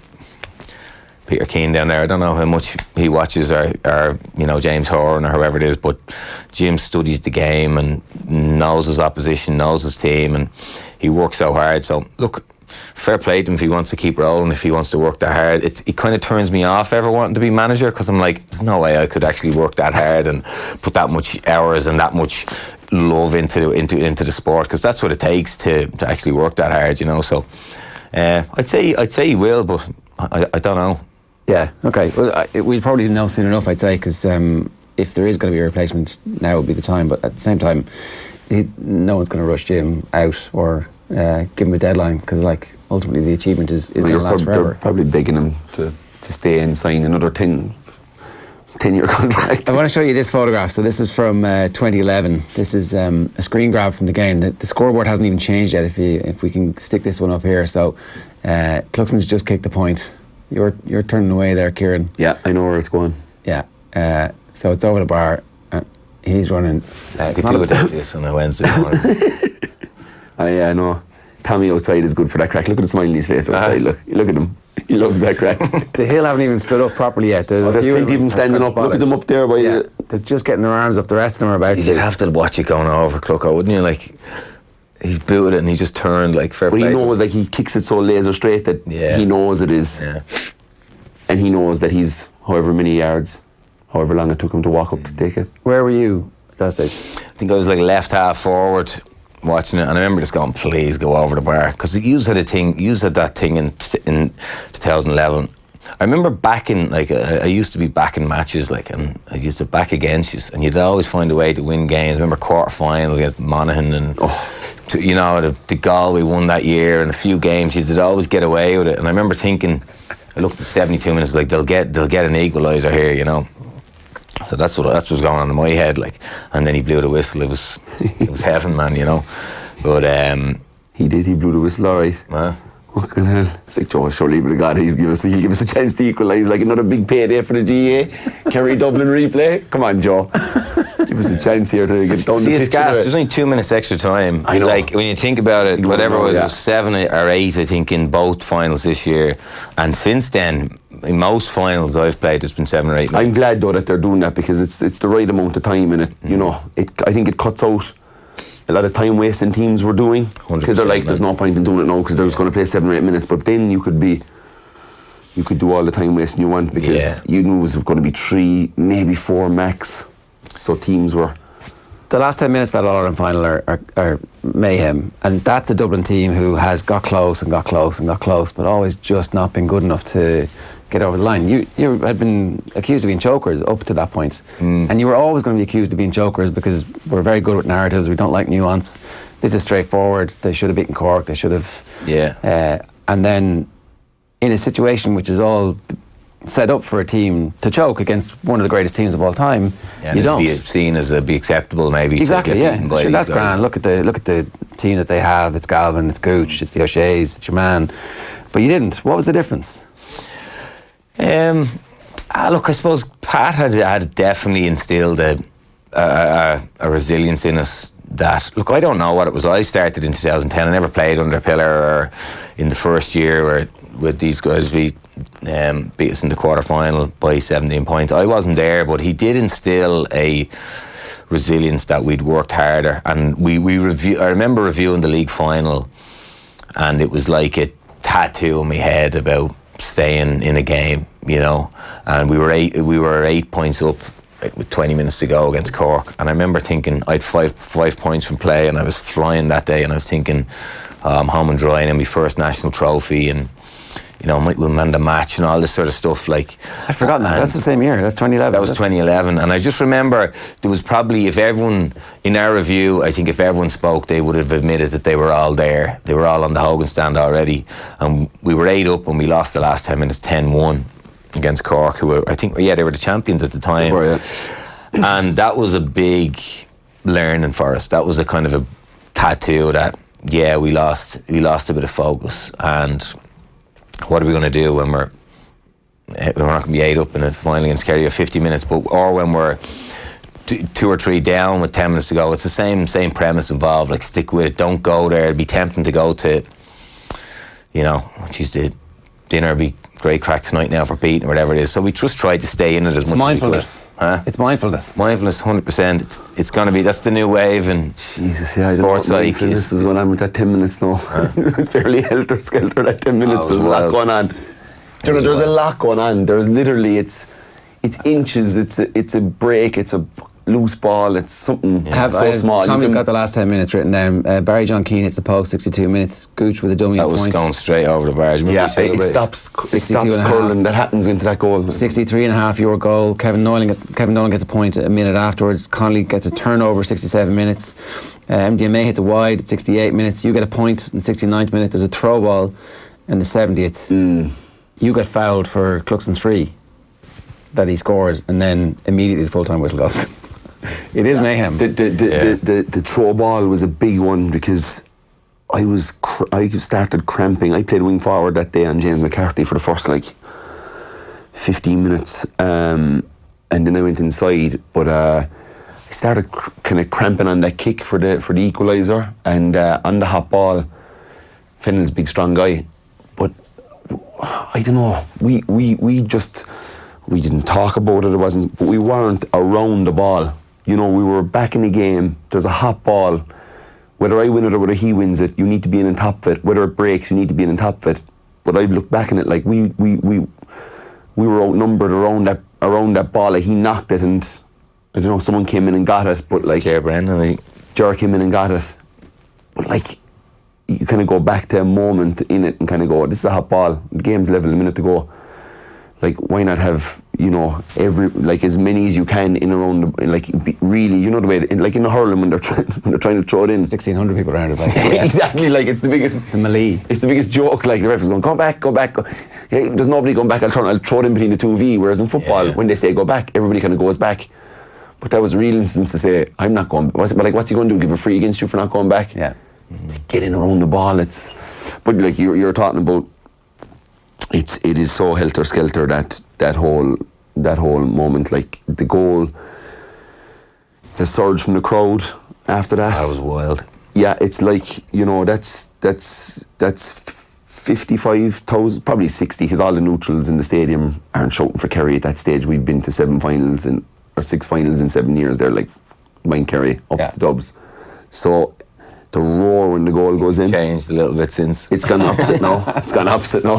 Peter Keane down there. I don't know how much he watches or you know, James Horan or whoever it is, but Jim studies the game and knows his opposition, knows his team, and he works so hard. So look, fair play to him if he wants to keep rolling, if he wants to work that hard. It kind of turns me off ever wanting to be manager, because I'm like, there's no way I could actually work that hard and put that much hours and that much love into the sport, because that's what it takes to actually work that hard, you know. So I'd say he will, but I don't know. Yeah, okay. Well, we'll probably know soon enough, I'd say, because if there is going to be a replacement, now would be the time. But at the same time, no one's going to rush Jim out or give him a deadline, because like ultimately the achievement is going to last forever. They're probably begging him to stay and sign another 10-year contract. I want to show you this photograph. So this is from 2011. This is a screen grab from the game. The scoreboard hasn't even changed yet. If we can stick this one up here. So Cluxton's just kicked the point. You're turning away there, Kieran. Yeah, I know where it's going. Yeah. So it's over the bar. He's running. I could do without this on a Wednesday morning. I know. Tommy outside is good for that crack. Look at the smile in his face outside. Look at him. He loves that crack. The hill haven't even stood up properly yet. There's plenty of them standing up. Look at them up there. They're just getting their arms up. The rest of them are about to. You'd have to watch it going over Clucko, wouldn't you? Like, he's booted it and he just turned like fair play. But he knows, like, he kicks it so laser straight that he knows it is. Yeah. And he knows that he's however many yards, however long it took him to walk up to take it. Where were you at that stage? I think I was like left half forward watching it, and I remember just going, please go over the bar, because you had that thing in 2011. I remember backing, like, I used to be backing matches, like, and I used to back against you, and you'd always find a way to win games. I remember quarterfinals against Monaghan, and you know, the Galway won that year, and a few games you'd always get away with it. And I remember thinking, I looked at 72 minutes, like, they'll get an equaliser here, you know. So that's what was going on in my head, like. And then he blew the whistle. It was heaven, man, you know. But he blew the whistle, all right. Fucking hell. It's like, Joe, surely he would have got it. He'll give us a chance to equalise, like another big payday for the GA. Kerry Dublin replay. Come on, Joe. Give us a chance here to get done. See, it's gas. There's only 2 minutes extra time. I know. Like, when you think about it, whatever it was 7 or 8, I think, in both finals this year. And since then, in most finals I've played, it's been 7 or 8 minutes. I'm glad, though, that they're doing that, because it's the right amount of time, and you know, I think it cuts out a lot of time wasting teams were doing, because they're like, there's no point in doing it now because they're just going to play 7 or 8 minutes. But then you could do all the time wasting you want, because you knew it was going to be 3, maybe 4 max. So teams were. The last 10 minutes of that All-Ireland final are mayhem, and that's a Dublin team who has got close, but always just not been good enough to get over the line. You had been accused of being chokers up to that point, and you were always going to be accused of being chokers, because we're very good with narratives. We don't like nuance. This is straightforward. They should have beaten Cork. They should have. And then in a situation which is all set up for a team to choke against one of the greatest teams of all time, you don't. Be seen as be acceptable, maybe. Exactly, sure, that's grand. Look at the team that they have. It's Galvin, it's Gooch, it's the O'Sheas, it's your man. But you didn't. What was the difference? Look, I suppose Pat had definitely instilled a resilience in us. That, look, I don't know what it was. I started in 2010. I never played under Pillar or in the first year where with these guys beat us in the quarter-final by 17 points. I wasn't there, but he did instill a resilience that we'd worked harder. And I remember reviewing the league final, and it was like a tattoo on my head about staying in a game, you know. And we were 8 points up with 20 minutes to go against Cork, and I remember thinking I'd 5 points from play, and I was flying that day, and I was thinking I'm home and dry, and my first national trophy, and you know, might win man the match and all this sort of stuff. Like, I've forgotten that. That's the same year. That's 2011. That was 2011, and I just remember there was probably, if everyone in our review, I think if everyone spoke, they would have admitted that they were all there. They were all on the Hogan stand already, and we were 8 up, and we lost the last 10 minutes 10-1 against Cork, who were, I think, yeah, they were the champions at the time. They were, yeah. And that was a big learning for us. That was a kind of a tattoo that, yeah, we lost a bit of focus, and what are we going to do when we're not going to be 8 up in a final against Kerry of 50 minutes, or when we're 2 or 3 down with 10 minutes to go. It's the same premise involved. Like, stick with it, don't go there. It'd be tempting to go to, you know, geez, the dinner would be great crack tonight now for Pete, or whatever it is. So we just tried to stay in it as much mindfulness. as we could. Huh? It's mindfulness. Mindfulness, 100%. It's going to be, that's the new wave in Jesus, yeah, I don't know what mindfulness is going on with that 10 minutes now. It's fairly helter-skelter, that 10 minutes. There's a lot going on. You know, there's a lot going on. There's literally, it's inches, it's a break, it's a loose ball, it's something so small. Tommy's got the last 10 minutes written down. Barry John Keane hits the post, 62 minutes. Gooch with a dummy that was point. going straight over the bars. Yeah, it stops curling. That happens into that goal. 63.5 your goal. Kevin Nolan gets a point a minute afterwards. Connolly gets a turnover, 67 minutes. MDMA hits a wide at 68 minutes. You get a point in the 69th minute. There's a throw ball in the 70th. You get fouled for Cluxton's free that he scores, and then immediately the full-time whistle goes. It is mayhem. The throw ball was a big one because I started cramping. I played wing forward that day on James McCarthy for the first 15 minutes, and then I went inside. But I started kind of cramping on that kick for the equaliser, and on the hot ball, Fennell's a big strong guy, but I don't know. We didn't talk about it. It wasn't. But we weren't around the ball. You know, we were back in the game. There's a hot ball. Whether I win it or whether he wins it, you need to be in on top of it. Whether it breaks, you need to be in on top of it. But I look back on it like we were outnumbered around that ball. Like, he knocked it, and I don't know, someone came in and got it. But like, Ger Brendan, Ger came in and got it. But like, you kind of go back to a moment in it and kind of go, this is a hot ball. The game's level, a minute to go. Like, why not have, you know, as many as you can in around really, you know, the way, like in the hurling when they're trying to throw it in. 1,600 people around it. Like, exactly, like it's the biggest. It's a melee. It's the biggest joke. Like, the ref is going, go back. Yeah, there's nobody going back. I'll throw it in between the 2V. Whereas in football, when they say go back, everybody kind of goes back. But that was a real instance to say, I'm not going. What's he going to do? Give a free against you for not going back? Yeah. Get in around the ball. But like you're talking about. It is so helter skelter that whole moment, like the goal, the surge from the crowd after that. That was wild. Yeah, it's like, you know, that's 55,000, probably 60, because all the neutrals in the stadium aren't shouting for Kerry at that stage. We've been to 6 finals in 7 years. They're like, mind Kerry up the Dubs. So the roar when the goal goes in. Changed a little bit since. It's gone opposite now.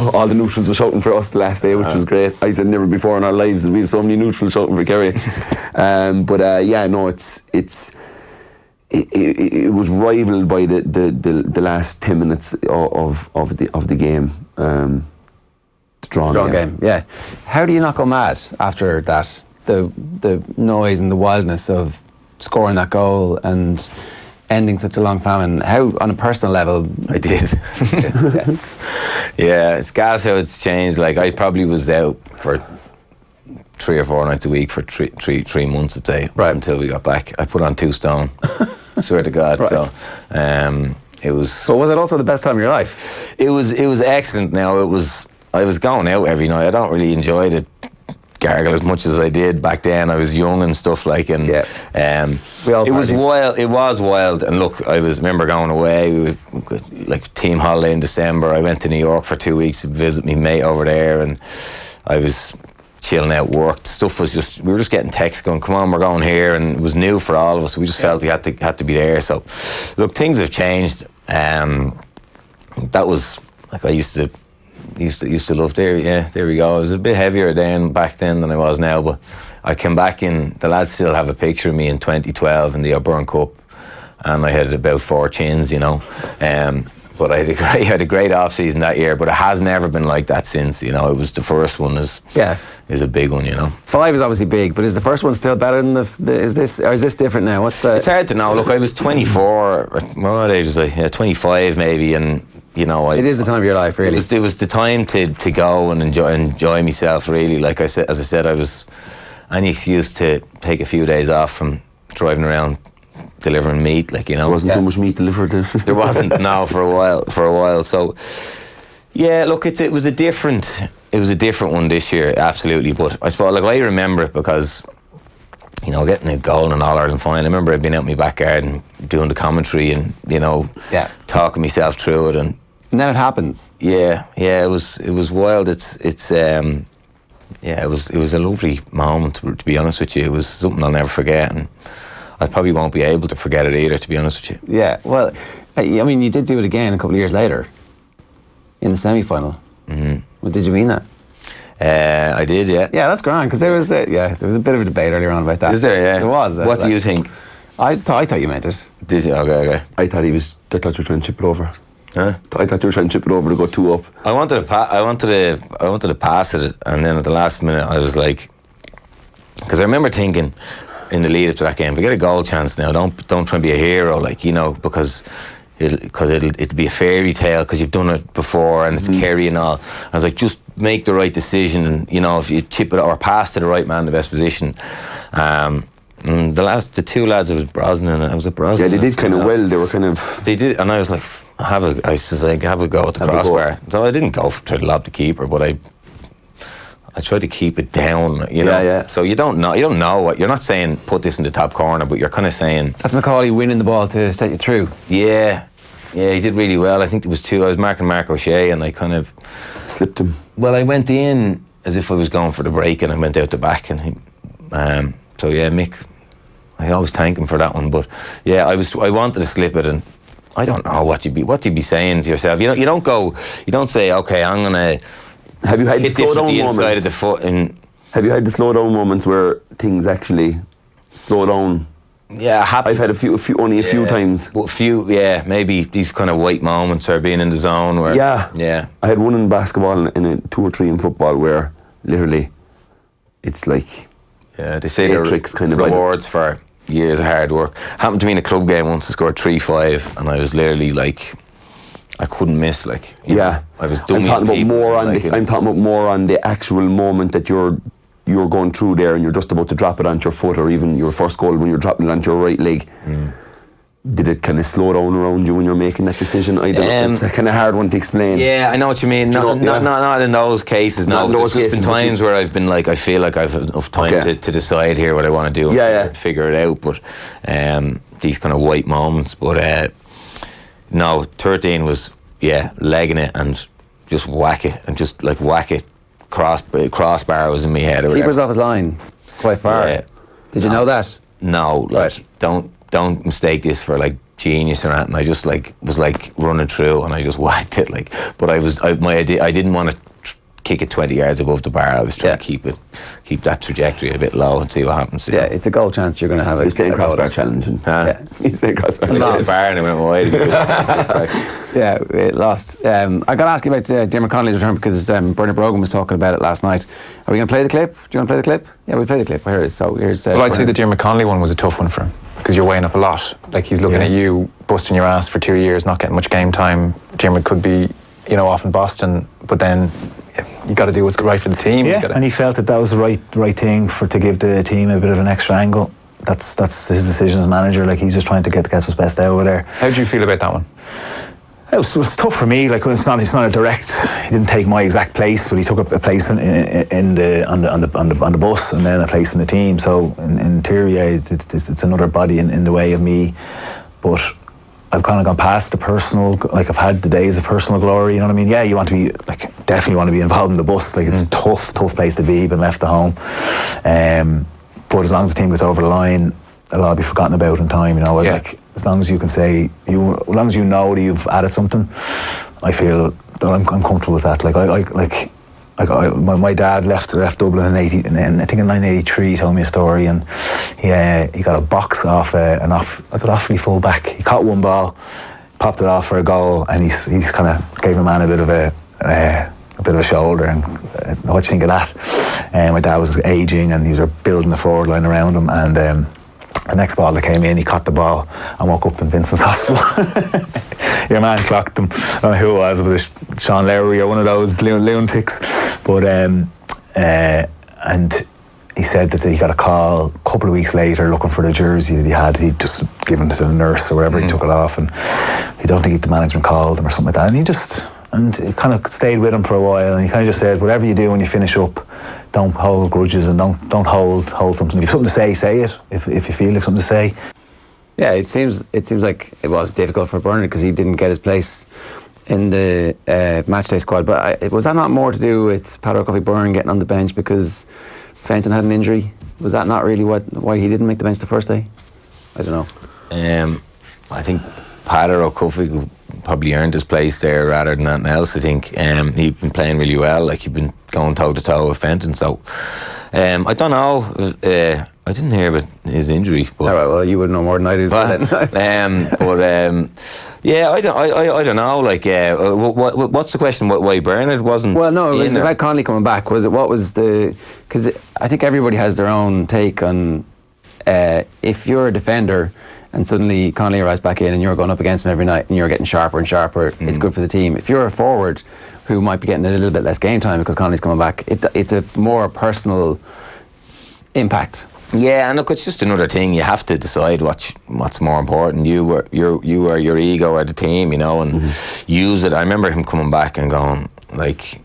All the neutrals were shouting for us the last day, which was great. I said never before in our lives that we have so many neutrals shouting for Kerry. It was rivaled by the last 10 minutes of the game. The drawn game. Yeah. How do you not go mad after that? The noise and the wildness of scoring that goal and ending such a long famine. How, on a personal level? I did. Yeah, it's gas how it's changed. Like, I probably was out for 3 or 4 nights a week for three months, I'd say, right, until we got back. I put on 2 stone. I swear to God. Right. So it was. But was it also the best time of your life? It was excellent. Now I was going out every night. I don't really enjoy the gargle as much as I did back then. I was young and stuff like, and it was wild. It was wild. And look, I remember going away. We like team holiday in December. I went to New York for 2 weeks to visit my mate over there, and I was chilling out, work. Stuff was just, we were just getting texts going, come on, we're going here, and it was new for all of us. We just felt we had to be there. So, look, things have changed. That was like I used to love there. Yeah, there we go. I was a bit heavier back then than I was now, but I came back in. The lads still have a picture of me in 2012 in the O'Byrne Cup, and I had about 4 chins, you know. But I had a great off season that year, but it has never been like that since. You know, it was the first one is a big one. You know, 5 is obviously big, but is the first one still better than is this different now? What's the? It's hard to know. Look, I was 24. What age was I? Yeah, 25 maybe, and you know, it is the time of your life, really. It was the time to go and enjoy myself. Really, like I said, I was any excuse to take a few days off from driving around delivering meat, like, you know. There wasn't too much meat delivered. There wasn't, no, for a while. So yeah, look, it was a different one this year, absolutely. But I suppose, like, I remember it because, you know, getting a goal in an All-Ireland final. I remember being out in my back garden doing the commentary and, you know, talking myself through it, and then it happens. Yeah, it was wild. It was a lovely moment, to be honest with you. It was something I'll never forget, and I probably won't be able to forget it either, to be honest with you. Yeah, well, I mean, you did do it again a couple of years later in the semi-final. Mm-hmm. Well, did you mean that? I did, yeah. Yeah, that's grand, because there was a bit of a debate earlier on about that. Is there? Yeah, there was. What do you think? I thought you meant it. Did you? Okay. I thought you were trying to chip it over. Huh? I thought you were trying to chip it over to go 2 up. I wanted to pass it, and then at the last minute I was like, because I remember thinking in the lead up to that game, if we get a goal chance now, don't try and be a hero, like, you know, because it'll be a fairy tale because you've done it before and it's Kerry and all. I was like, just make the right decision, and, you know, if you chip it or pass to the right man in the best position. And the 2 lads, it was Brosnan, and I was at Brosnan. Yeah, they did kind of well. They were kind of. They did, and I was like, have a go at the crossbar. So I didn't go to lob the keeper, but I tried to keep it down, you know. Yeah. So you don't know what you're not saying. Put this in the top corner, but you're kind of saying that's Macaulay winning the ball to set you through. Yeah, he did really well. I think there was 2. I was marking Mark O'Shea, and I kind of slipped him. Well, I went in as if I was going for the break, and I went out the back, and so yeah, Mick. I always thank him for that one, but yeah, I wanted to slip it, and I don't know what you'd be saying to yourself. You don't say, okay, I'm gonna have you had hit this with the inside of the foot. And have you had the slow down moments where things actually slow down? Yeah, I've had a few times. Well, maybe these kind of white moments or being in the zone where. Yeah. I had one in basketball and a 2 or 3 in football where literally it's like. Yeah, they say they're kind of rewards for years of hard work. Happened to me in a club game once. I scored 3-5, and I was literally like, I couldn't miss. Like, I was dummy. I'm talking about more on the actual moment that you're going through there, and you're just about to drop it onto your foot, or even your first goal when you're dropping it onto your right leg. Did it kind of slow down around you when you're making that decision? It's a kind of hard one to explain. Yeah, I know what you mean. Not in those cases. No, there's just been times where I've been like, I feel like I've enough time to decide here what I want to do and figure it out. But these kind of white moments. But no, 13 was legging it and just whack it. Crossbar was in my head. Keeper's off his line, quite far. Yeah. Did you know that? No, like don't mistake this for like genius or anything. I just was running through and I just whacked it like. But I didn't want to kick it 20 yards above the bar. I was trying to keep that trajectory a bit low and see what happens. Yeah, it's a goal chance you're going to have. He's playing crossbar challenge. He's playing crossbar. I hit the bar and it went wide. Yeah, it lost. I got to ask you about Dermot Connolly's return because Bernard Brogan was talking about it last night. Are we going to play the clip? Do you want to play the clip? Yeah, we'll play the clip. Here it is. So here's. Well, I'd say the Dermot Connolly one was a tough one for him because you're weighing up a lot. Like he's looking at you, busting your ass for 2 years, not getting much game time. Dermot could be, off in Boston, but then. You got to do what's right for the team. Yeah, and he felt that was the right thing to give the team a bit of an extra angle. That's his decision as manager. Like he's just trying to get what's best out of there. How did you feel about that one? It was tough for me. Like it's not a direct. He didn't take my exact place, but he took a place on the bus and then a place in the team. So in theory, it's another body in the way of me, but. I've kind of gone past the personal, like I've had the days of personal glory, you know what I mean? Yeah, you want to be, definitely want to be involved in the bus, it's a tough place to be, been left at home. But as long as the team gets over the line, it'll all be forgotten about in time, as long as you can say, as long as you know that you've added something, I feel that I'm comfortable with that. My dad left Dublin I think in 1983. He told me a story, and he got a box off an awfully full back. He caught one ball, popped it off for a goal, and he kind of gave my man a bit of a shoulder, and what do you think of that? My dad was aging, and he was building the forward line around him, and the next ball that came in, he caught the ball and woke up in Vincent's hospital. Your man clocked him. I don't know who it was. It was Sean Lowry or one of those lunatics. But and he said that he got a call a couple of weeks later looking for the jersey that he had. He'd just given it to the nurse or whatever. He took it off, and I don't think the management called him or something like that. And it kind of stayed with him for a while. And he kind of just said, whatever you do when you finish up, don't hold grudges, and don't hold something. If you have something to say it. If you feel like something to say. Yeah, it seems like it was difficult for Bernard because he didn't get his place in the matchday squad. But was that not more to do with Paddy O'Coffey-Byrne getting on the bench because Fenton had an injury? Was that not really why he didn't make the bench the first day? I don't know. I think Paddy O'Coffey probably earned his place there rather than anything else. I think he'd been playing really well. Like, he'd been going toe to toe with Fenton. So I don't know. I didn't hear about his injury. But, all right, well, you would know more than I do. Yeah, I don't know. Like, what's the question? Why Bernard wasn't? Well, no, it was there? about Connolly coming back. Was it? What was the? Because I think everybody has their own take on if you're a defender and suddenly Connolly arrives back in and you're going up against him every night and you're getting sharper and sharper. It's good for the team. If you're a forward who might be getting a little bit less game time because Connolly's coming back, it's a more personal impact. Yeah, and look, it's just another thing. You have to decide what's more important. You or your ego or the team, you know, and use it. I remember him coming back and going, like,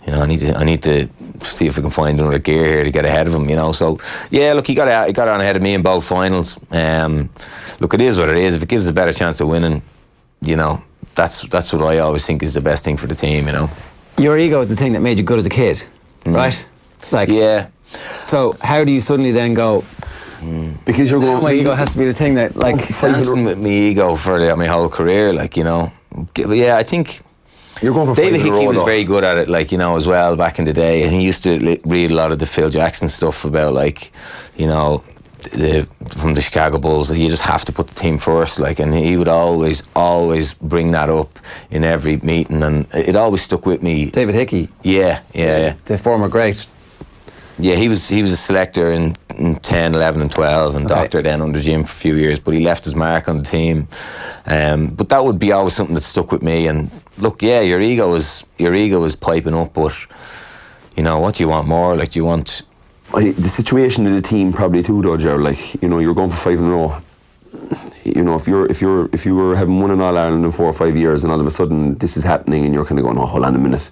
you know, I need to see if we can find another gear here to get ahead of him, you know. So yeah, look, he got on ahead of me in both finals. Look, it is what it is. If it gives us a better chance of winning, you know, that's what I always think is the best thing for the team, you know. Your ego is the thing that made you good as a kid, right? Like, yeah. So how do you suddenly then go? Because you're going. My ego has to be the thing that, like, Dancing with my ego for my whole career, like, you know. Yeah, I think You're going for David 5 in a Hickey row, was though. very good at it, like, you know, as well back in the day, and he used to read a lot of the Phil Jackson stuff about, like, you know, from the Chicago Bulls, you just have to put the team first, like, and he would always bring that up in every meeting, and it always stuck with me. David Hickey, Yeah. the former great. Yeah, he was a selector in 10, 11 and 12 and doctor then under Jim for a few years, but he left his mark on the team. But that would be always something that stuck with me. And look, yeah, your ego is piping up, but you know, what do you want more? Like, do you want The situation in the team probably too, though, Ger. Like, you know, you're going for 5 in a row. You know, if you were having won in All Ireland in 4 or 5 years, and all of a sudden this is happening, and you're kind of going, oh, hold on a minute.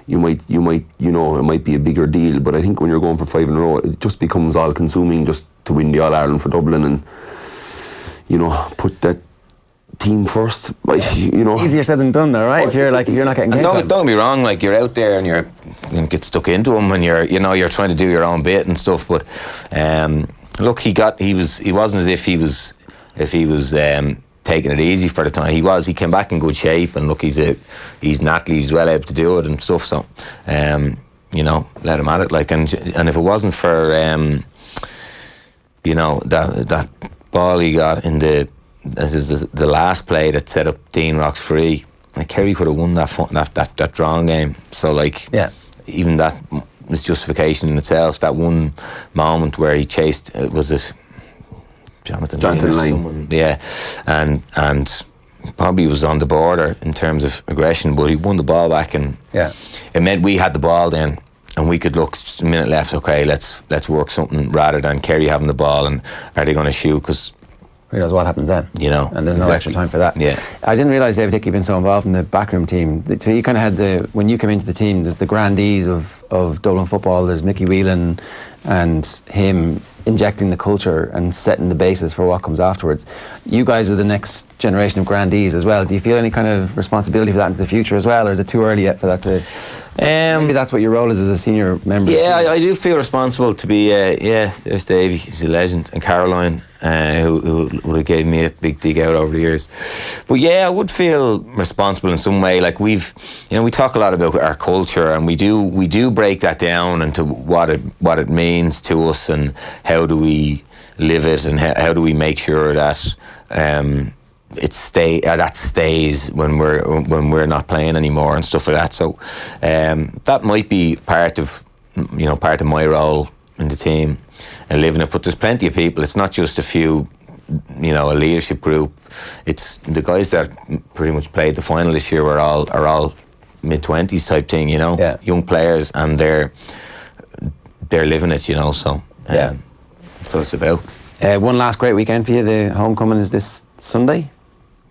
You might, you know, it might be a bigger deal, but I think when you're going for 5 in a row, it just becomes all-consuming just to win the All-Ireland for Dublin and, you know, put that team first. Like, you know, Easier said than done, though, right? If you're not getting game time. don't be wrong, like, you're out there and you get stuck into them, and you're trying to do your own bit and stuff. But look, he wasn't as if he was taking it easy for the time. He came back in good shape, and look, he's an athlete, he's well able to do it and stuff. So you know, let him at it. Like, and if it wasn't for you know, that ball he got in the last play that set up Dean Rocks free, like, Kerry could have won that drawing game. So, like, Yeah. even that is justification in itself. That one moment where he chased, was it Jonathan Lyne. Someone, yeah, and probably was on the border in terms of aggression, but he won the ball back, and Yeah. it meant we had the ball then, and we could look, just a minute left, okay, let's work something, rather than Kerry having the ball and are they going to shoot, because Who knows what happens then? you know, And there's no extra time for that. Yeah. I didn't realise David Hickey had been so involved in the backroom team. So you kind of had when you came into the team, there's the grandees of Dublin football. There's Mickey Whelan and him injecting the culture and setting the basis for what comes afterwards. You guys are the next generation of grandees as well. Do you feel any kind of responsibility for that into the future as well, or is it too early yet for that to... maybe that's what your role is as a senior member. Yeah, I do feel responsible to be. There's Davey, he's a legend, and Caroline, who would have gave me a big dig out over the years. But yeah, I would feel responsible in some way. Like, we talk a lot about our culture, and we do break that down into what it means to us, and how do we live it, and how do we make sure that that stays when we're not playing anymore and stuff like that. So that might be part of my role in the team and living it. But there's plenty of people. It's not just a few, a leadership group. It's the guys that pretty much played the final this year are all mid-20s type thing, young players, and they're living it, so that's what it's about. One last great weekend for you. The homecoming is this Sunday.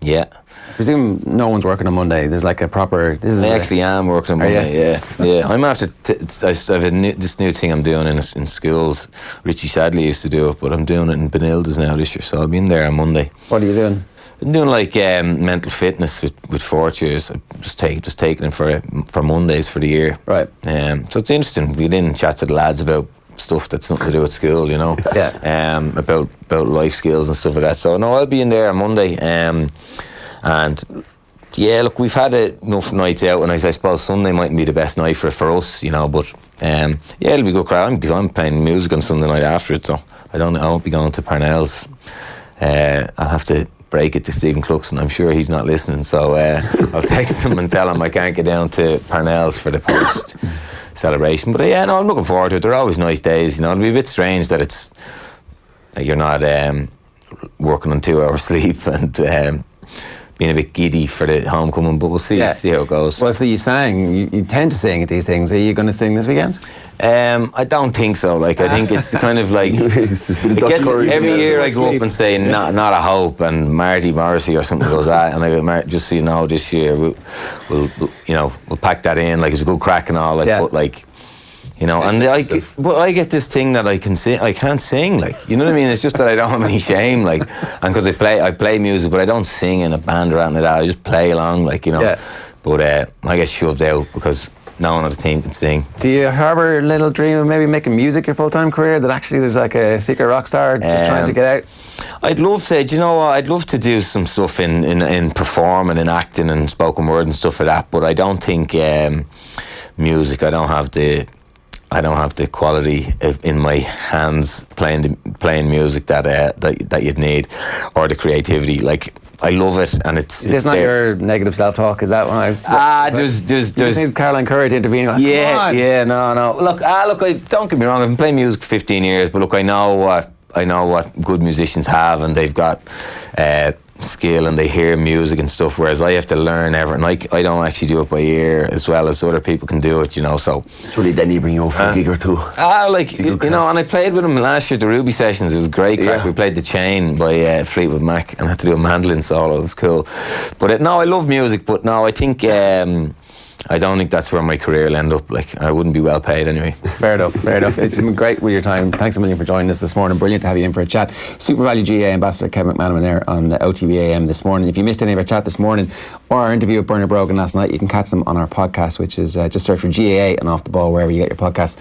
Yeah. I presume no one's working on Monday. There's like a proper. I actually am working on Monday. Yeah. I'm after. I have this new thing I'm doing in schools. Richie Sadley used to do it, but I'm doing it in Benilda's now this year. So I'll be in there on Monday. What are you doing? I'm doing like mental fitness with fourth years. I just taking it for Mondays for the year. Right. So it's interesting. We didn't chat to the lads about stuff that's nothing to do with school, Yeah. About life skills and stuff like that. So no, I'll be in there on Monday. And yeah, look, we've had enough nights out, and I suppose Sunday mightn't be the best night for us, but it'll be good crowd. I'm playing music on Sunday night after it, so I won't be going to Parnell's. I'll have to break it to Stephen Cluxon. I'm sure he's not listening, so I'll text him and tell him I can't get down to Parnell's for the post celebration. But I'm looking forward to it. They're always nice days, It'll be a bit strange that you're not working on 2 hours sleep and being a bit giddy for the homecoming, but we'll see how it goes. Well, so you sang, you tend to sing at these things. Are you going to sing this weekend? I don't think so. I think it's kind of like every year I go up and say not a hope, and Marty Morrissey or something goes and I go, just so you know, this year we'll pack that in. It's a good crack and all. But but I get this thing that I can't sing. You know what I mean? It's just that I don't have any shame. And because I play music, but I don't sing in a band or anything like that. I just play along. Yeah. But I get shoved out because no one on the team can sing. Do you harbour a little dream of maybe making music your full-time career? That actually there's like a secret rock star just trying to get out? I'd love to. Do you know what? I'd love to do some stuff in performing and acting and spoken word and stuff like that. But I don't think music. I don't have the quality in my hands playing music that you'd need, or the creativity. I love it, and it's. Is this not your negative self-talk? Is that one? There's. You just need Caroline Curry to intervene. No. Look, don't get me wrong. I've been playing music for 15 years, but look, I know what good musicians have, and they've got skill, and they hear music and stuff, whereas I have to learn everything. I don't actually do it by ear as well as other people can do it, so surely then you bring you over for a gig or two. And I played with them last year at the Ruby Sessions. It was great crack. We played The Chain by Fleetwood Mac and had to do a mandolin solo. It was cool. But I love music, but no, I think I don't think that's where my career will end up. I wouldn't be well paid anyway. Fair enough. It's been great with your time. Thanks a million for joining us this morning. Brilliant to have you in for a chat. Super Value GA Ambassador Kevin McManamon there on OTB AM this morning. If you missed any of our chat this morning or our interview with Bernard Brogan last night, you can catch them on our podcast, which is just search for GAA and Off the Ball wherever you get your podcasts.